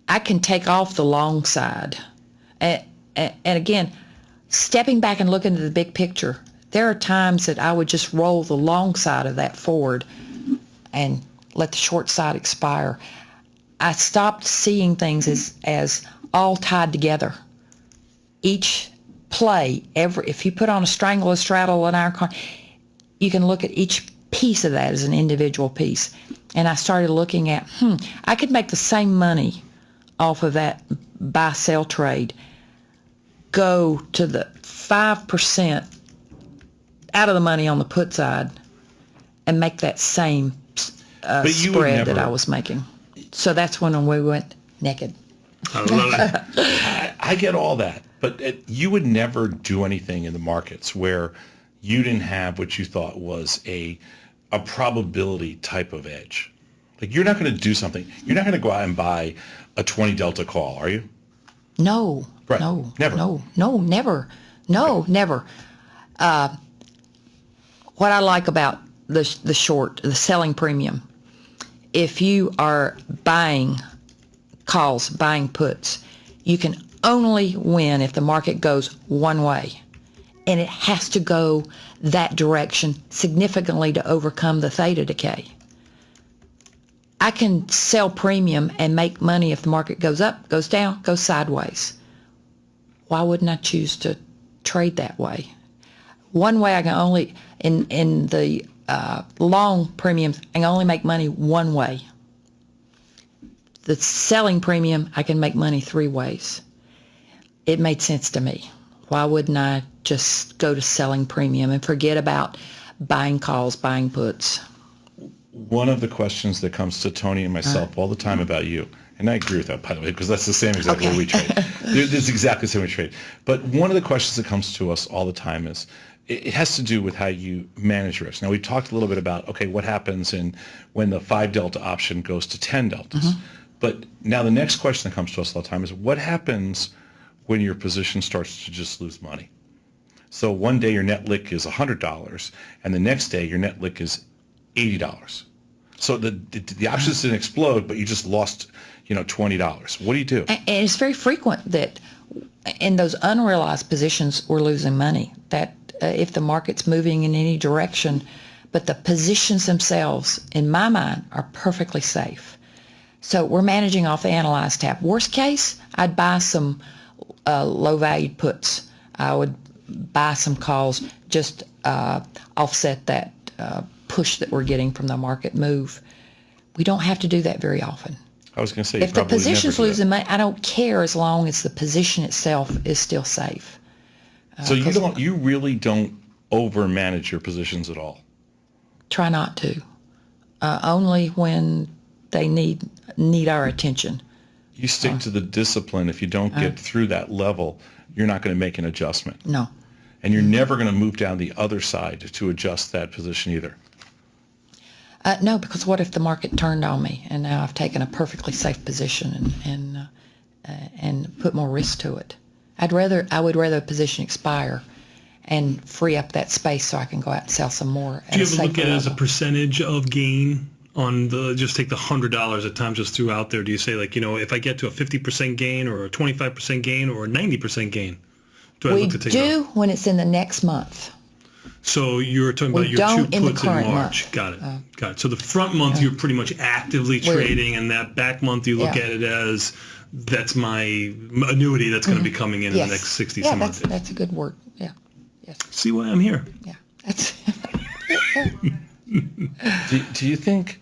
I can take off the long side. And again, stepping back and looking at the big picture, there are times that I would just roll the long side of that forward and let the short side expire. I stopped seeing things as all tied together. Each play, if you put on a strangle, a straddle, an iron condor, you can look at each piece of that as an individual piece. And I started looking at, I could make the same money off of that buy-sell trade, go to the 5% out of the money on the put side, and make that same spread that I was making. So that's when we went naked. I love it. I get all that, but you would never do anything in the markets where you didn't have what you thought was a probability type of edge. Like, you're not going to do something. You're not going to go out and buy a 20 delta call, are you? No. Right. No. Never. No, never. No, right. Never. What I like about the selling premium, if you are buying calls, buying puts, you can only win if the market goes one way. And it has to go that direction significantly to overcome the theta decay. I can sell premium and make money if the market goes up, goes down, goes sideways. Why wouldn't I choose to trade that way? One way I can only, in the long premiums, I can only make money one way. The selling premium, I can make money 3 ways. It made sense to me. Why wouldn't I just go to selling premium and forget about buying calls, buying puts? One of the questions that comes to Tony and myself all the time about you, and I agree with that, by the way, because that's the same exact way we trade. It's exactly the same way we trade. But one of the questions that comes to us all the time is, it has to do with how you manage risk. Now, we talked a little bit about, okay, what happens when the 5 delta option goes to 10 deltas. But now the next question that comes to us all the time is, what happens when your position starts to just lose money? So one day your net lick is $100, and the next day your net lick is $80. So the options didn't explode, but you just lost, $20. What do you do? And it's very frequent that in those unrealized positions we're losing money. That if the market's moving in any direction, but the positions themselves, in my mind, are perfectly safe. So we're managing off the analyzed tab. Worst case, I'd buy some low-valued puts. I would buy some calls, just offset that push that we're getting from the market move. We don't have to do that very often. I was going to say, if the position's losing money, I don't care as long as the position itself is still safe. So you really don't over-manage your positions at all? Try not to. Only when they need our attention. You stick to the discipline. If you don't get through that level, you're not going to make an adjustment. No. And you're never going to move down the other side to adjust that position either. No, because what if the market turned on me and now I've taken a perfectly safe position and put more risk to it? I would rather a position expire and free up that space so I can go out and sell some more. Do you ever look at it as a percentage of gain on just take the $100 that Tom just threw out there? Do you say, like, if I get to a 50% gain or a 25% gain or a 90% gain? We do when it's in the next month. So you're talking about your two puts in March. Got it. So the front month you're pretty much actively trading, and that back month you look at it as that's my annuity that's going to be coming in the next 60 some months. Yeah, that's a good word. Yeah. Yes. See why I'm here. Yeah. That's. Do you think?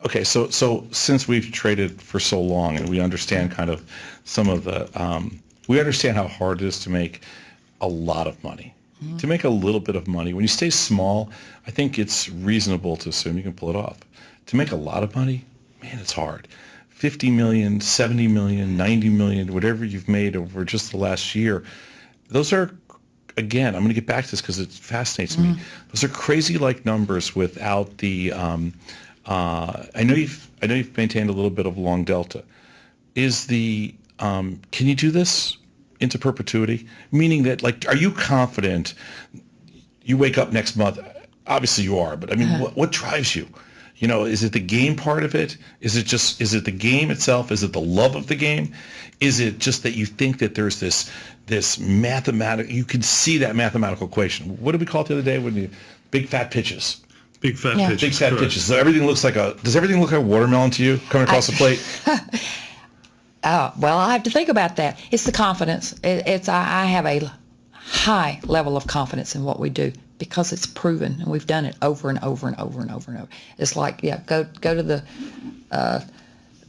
Okay, so since we've traded for so long and we understand kind of some of the, we understand how hard it is to make a lot of money. Mm-hmm. To make a little bit of money, when you stay small, I think it's reasonable to assume you can pull it off. To make a lot of money, man, it's hard. 50 million, 70 million, 90 million, whatever you've made over just the last year, those are, again, I'm going to get back to this because it fascinates me. Those are crazy like numbers without the, I know you've maintained a little bit of long delta. Is the, can you do this into perpetuity? Meaning that, like, are you confident you wake up next month? Obviously you are, but I mean, what drives you? Is it the game part of it? Is it the game itself? Is it the love of the game? Is it just that you think that there's this mathematical, you can see that mathematical equation? What did we call it the other day when you, big fat pitches? Big fat pitches. Big fat pitches. So everything looks like does everything look like a watermelon to you coming across the plate? Well, I have to think about that. It's the confidence. I have a high level of confidence in what we do because it's proven, and we've done it over and over and over and over and over. It's like, go to the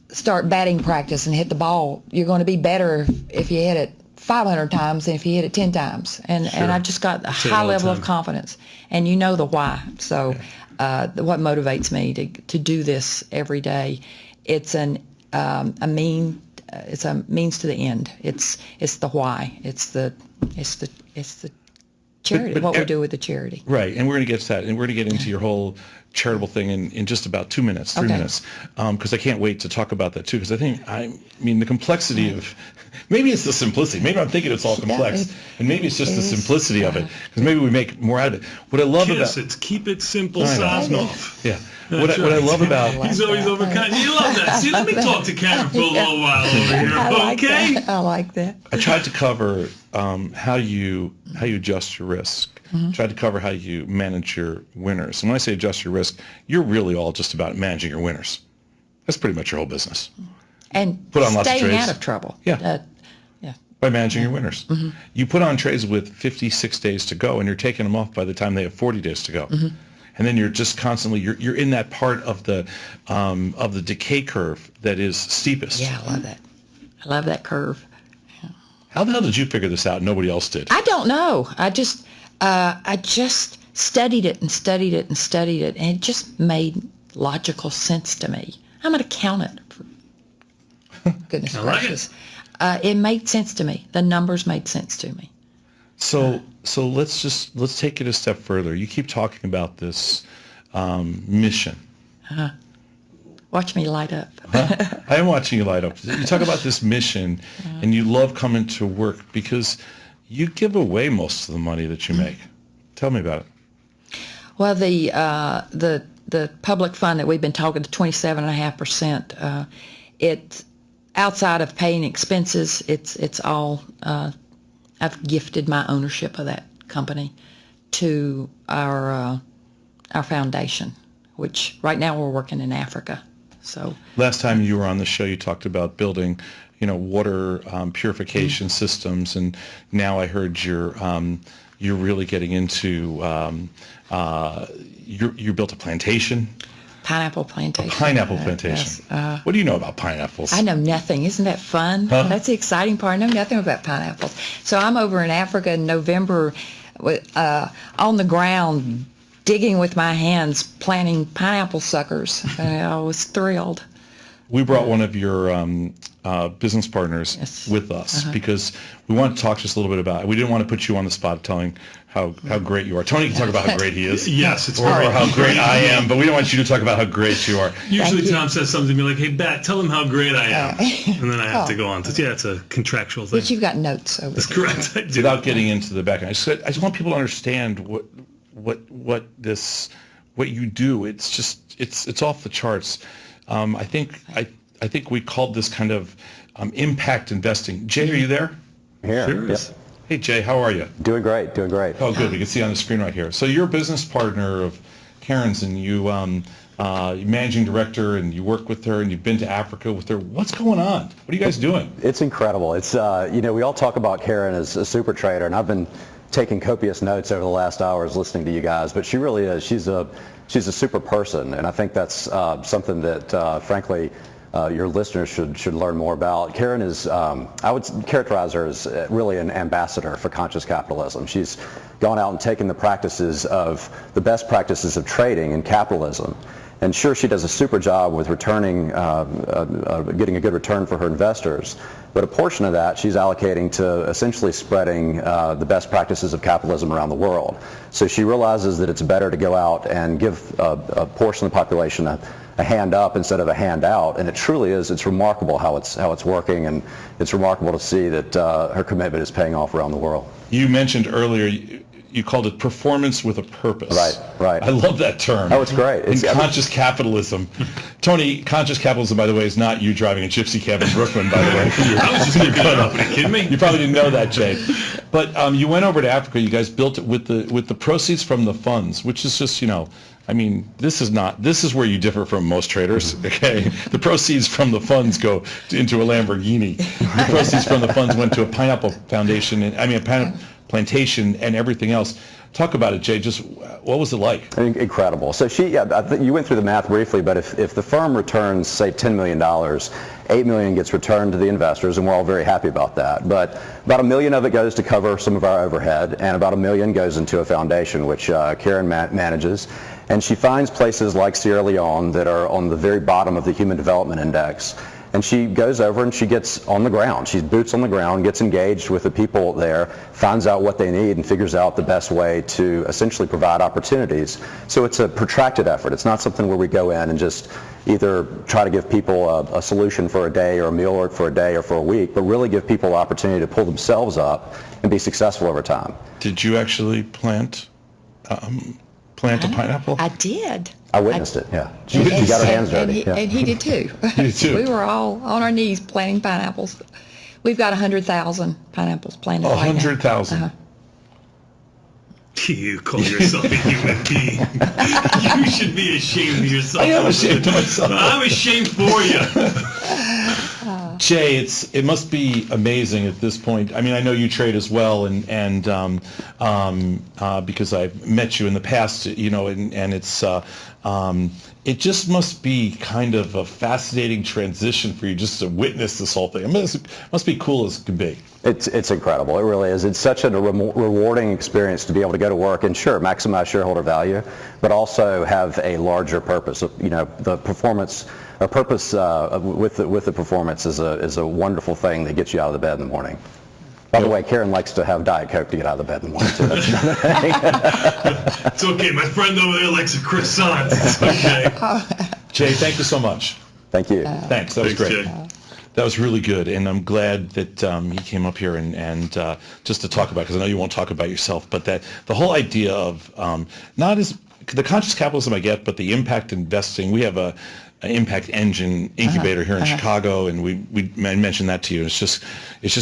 start batting practice and hit the ball. You're going to be better if you hit it 500 times than if you hit it 10 times. And I've just got a high level of confidence, and you know the why. So what motivates me to do this every day, it's a means to the end. It's the why. It's the charity. But we do with the charity. Right, and we're going to get to that, and we're going to get into your whole charitable thing in just about 2 minutes, 3 minutes, because I can't wait to talk about that too. Because I mean the complexity of, maybe it's the simplicity. Maybe I'm thinking it's all complex, and maybe it's just the simplicity of it. Because maybe we make more out of it. What I love about it's keep it simple, Sosnoff. Yeah. What I love about he's always overcoming. You love that. See, let me talk to Karen for a little while over here. I like that. I tried to cover how you adjust your risk. Tried to cover how you manage your winners. And when I say adjust your risk, you're really all just about managing your winners. That's pretty much your whole business. And put on lots of staying trades. out of trouble. Yeah. By managing your winners. You put on trades with 56 days to go, and you're taking them off by the time they have 40 days to go. And then you're just constantly you're in that part of the decay curve that is steepest. Yeah, I love that. I love that curve. Yeah. How the hell did you figure this out? Nobody else did. I don't know. I just studied it and studied it and studied it, and it just made logical sense to me. I'm an accountant. For goodness gracious. It made sense to me. The numbers made sense to me. So let's take it a step further. You keep talking about this mission. Watch me light up. I am watching you light up. You talk about this mission, and you love coming to work because you give away most of the money that you make. Tell me about it. Well, the public fund that we've been talking to, 27.5%. It's outside of paying expenses. It's all. I've gifted my ownership of that company to our foundation, which right now we're working in Africa. So last time you were on the show, you talked about building, water purification systems, and now I heard you're really getting into you built a plantation. Pineapple plantation. A pineapple plantation. Yes. What do you know about pineapples? I know nothing. Isn't that fun? Huh? That's the exciting part. I know nothing about pineapples. So I'm over in Africa in November on the ground digging with my hands, planting pineapple suckers. I was thrilled. we brought one of your business partners Yes. with us because we want to talk just a little bit about it. We didn't want to put you on the spot telling how great you are. Tony can talk about how great he is. Yes, it's or great. how great I am, but we don't want you to talk about how great you are. Usually Thank you. Tom says something to me like, hey, Bat, tell him how great I am. And then I have to go on. Yeah, it's a contractual thing. But you've got notes over That's there. correct. I do. Without getting into the background, I just want people to understand what you do. It's just it's off the charts. I think we called this kind of impact investing. Jay, are you there? Here. Sure Yep. is. Hey Jay, how are you? Doing great. Oh, good. We can see on the screen right here. So you're a business partner of Karen's, and you're managing director, and you work with her, and you've been to Africa with her. What's going on? What are you guys doing? It's incredible. It's we all talk about Karen as a super trader, and I've been taking copious notes over the last hours listening to you guys. But she really is. She's a super person, and I think that's something that frankly your listeners should learn more about. Karen is, I would characterize her as really an ambassador for conscious capitalism. She's gone out and taken the best practices of trading and capitalism. And sure, she does a super job with returning, getting a good return for her investors. But a portion of that she's allocating to essentially spreading the best practices of capitalism around the world. So she realizes that it's better to go out and give a portion of the population a hand up instead of a hand out, and it truly is. It's remarkable how it's working, and it's remarkable to see that her commitment is paying off around the world. You mentioned earlier you called it performance with a purpose. Right. I love that term. Oh, it's great. In conscious capitalism. Tony, conscious capitalism, by the way, is not you driving a gypsy cab in Brooklyn, by the way. I was just going to cut up. Are you kidding me? You probably didn't know that, Jay. But you went over to Africa. You guys built it with the proceeds from the funds, which is just, I mean, this is where you differ from most traders, okay? The proceeds from the funds go into a Lamborghini. The proceeds from the funds went to a pineapple foundation, a pineapple plantation and everything else. Talk about it, Jay. Just what was it like? Incredible. So you went through the math briefly, but if the firm returns, say, $10 million, $8 million gets returned to the investors, and we're all very happy about that. But about $1 million of it goes to cover some of our overhead, and about $1 million goes into a foundation, which Karen manages. And she finds places like Sierra Leone that are on the very bottom of the Human Development Index. And she goes over and she gets on the ground. She's boots on the ground, gets engaged with the people there, finds out what they need, and figures out the best way to essentially provide opportunities. So it's a protracted effort. It's not something where we go in and just either try to give people a solution for a day or a meal for a day or for a week, but really give people the opportunity to pull themselves up and be successful over time. Did you actually plant a pineapple? I did. I witnessed it, yeah. She got her hands dirty. And he did too. He did too. We were all on our knees planting pineapples. We've got 100,000 pineapples planted right now. 100,000. You call yourself a human being. You should be ashamed of yourself. I am ashamed of myself. I'm ashamed for you. Jay, it must be amazing at this point. I mean, I know you trade as well, and because I've met you in the past, and it's it just must be kind of a fascinating transition for you just to witness this whole thing. I mean, it must be cool as can be. It's incredible. It really is. It's such a rewarding experience to be able to go to work and sure, maximize shareholder value, but also have a larger purpose. The performance, a purpose with the performance is a wonderful thing that gets you out of the bed in the morning. By the way, Karen likes to have Diet Coke to get out of the bed in the morning too. That's another thing. It's okay. My friend over there likes a croissant. It's okay. Jay, thank you so much. Thank you. Thanks. That was Thanks, great. Jay. That was really good, and I'm glad that he came up here and just to talk about, because I know you won't talk about yourself, but that the whole idea of not as the conscious capitalism I get, but the impact investing. We have an impact engine incubator here in Chicago, and I mentioned that to you. It's just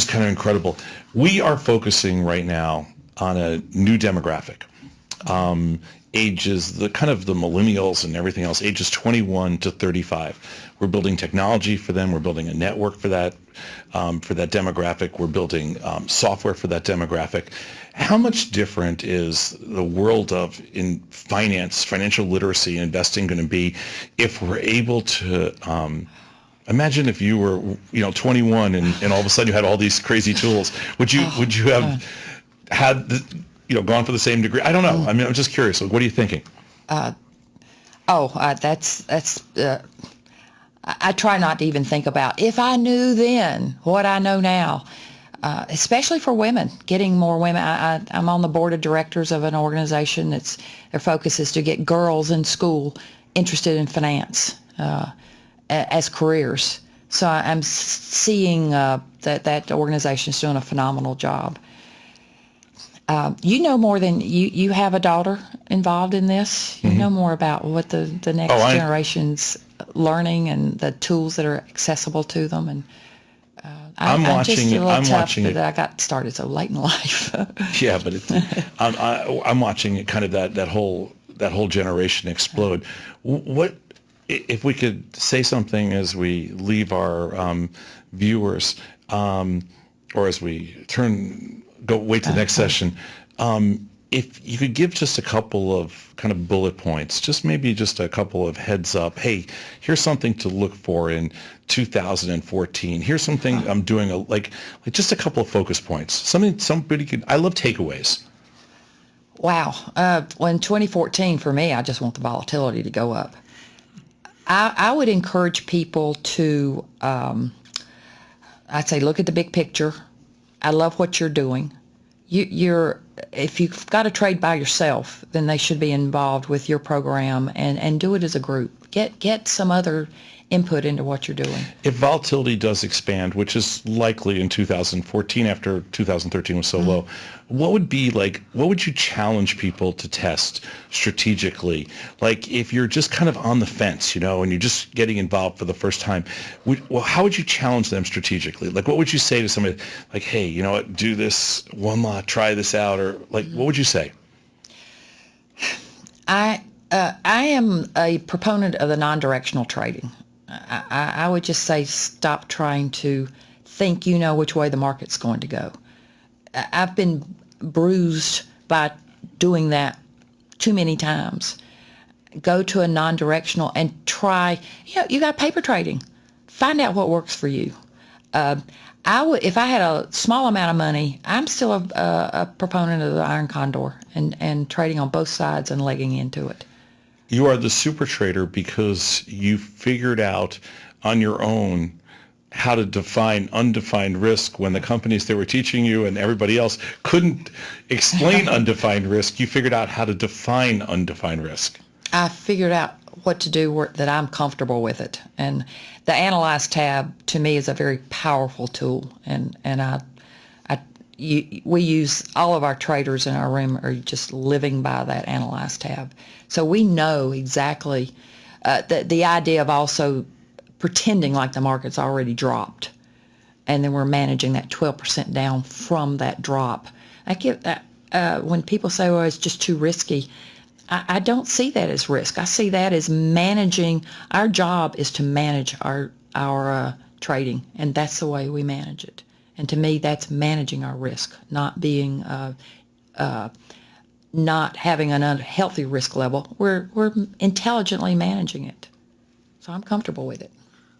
kind of incredible. We are focusing right now on a new demographic. Ages, the millennials and everything else, ages 21 to 35. We're building technology for them. We're building a network for that demographic. We're building software for that demographic. How much different is the world in finance, financial literacy, and investing going to be if we're able to imagine if you were 21 and all of a sudden you had all these crazy tools? Would you have had gone for the same degree? I don't know. I mean, I'm just curious. What are you thinking? I try not to even think about if I knew then what I know now, especially for women, getting more women. I'm on the board of directors of an organization their focus is to get girls in school interested in finance as careers. So I'm seeing that organization is doing a phenomenal job. You know more than you have a daughter involved in this. You know more about what the next generation's learning and the tools that are accessible to them. And I'm just a little tough that I got started so late in life. Yeah, but I'm watching it, kind of that whole generation explode. What if we could say something as we leave our viewers, or as we wait to the next session? If you could give just a couple of kind of bullet points, maybe just a couple of heads up. Hey, here's something to look for in 2014. Here's something I'm doing, like just a couple of focus points. Something somebody could. I love takeaways. Wow. Well, in 2014, for me, I just want the volatility to go up. I would encourage people to, I'd say, look at the big picture. I love what you're doing. If you've got to trade by yourself, then they should be involved with your program and do it as a group. Get some other input into what you're doing. If volatility does expand, which is likely in 2014 after 2013 was so low, what would you challenge people to test strategically? Like if you're just kind of on the fence, and you're just getting involved for the first time, how would you challenge them strategically? Like what would you say to somebody like, hey, you know what, do this one lot, try this out, or like what would you say? I am a proponent of the non-directional trading. I would just say stop trying to think you know which way the market's going to go. I've been bruised by doing that too many times. Go to a non-directional and try, you got paper trading. Find out what works for you. If I had a small amount of money, I'm still a proponent of the iron condor and trading on both sides and legging into it. You are the super trader because you figured out on your own how to define undefined risk when the companies that were teaching you and everybody else couldn't explain undefined risk. You figured out how to define undefined risk. I figured out what to do that I'm comfortable with it. And the Analyze tab to me is a very powerful tool. And we use, all of our traders in our room are just living by that Analyze tab. So we know exactly the idea of also pretending like the market's already dropped, and then we're managing that 12% down from that drop. When people say, well, it's just too risky, I don't see that as risk. I see that as managing. Our job is to manage our trading, and that's the way we manage it. And to me, that's managing our risk, not being not having an unhealthy risk level. We're intelligently managing it. So I'm comfortable with it.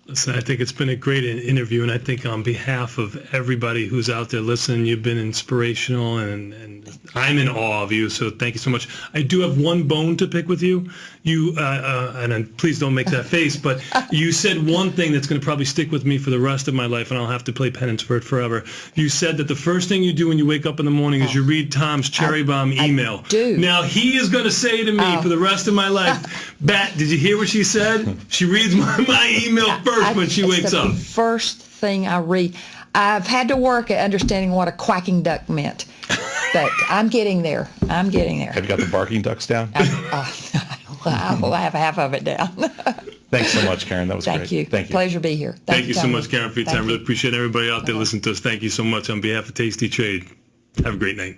Listen, I think it's been a great interview, and I think on behalf of everybody who's out there listening, you've been inspirational, and I'm in awe of you, so thank you so much. I do have one bone to pick with you. And please don't make that face, but you said one thing that's going to probably stick with me for the rest of my life, and I'll have to play penance for it forever. You said that the first thing you do when you wake up in the morning is you read Tom's Cherry Bomb email. I do. Now, he is going to say to me for the rest of my life, Bat, did you hear what she said? She reads my email first when she wakes up. The first thing I read. I've had to work at understanding what a quacking duck meant, but I'm getting there. Have you got the barking ducks down? I'll have half of it down. Thanks so much, Karen. That was great. Thank you. Pleasure to be here. Thank you so much, Karen, for your time. Really appreciate everybody out there listening to us. Thank you so much on behalf of Tasty Trade. Have a great night.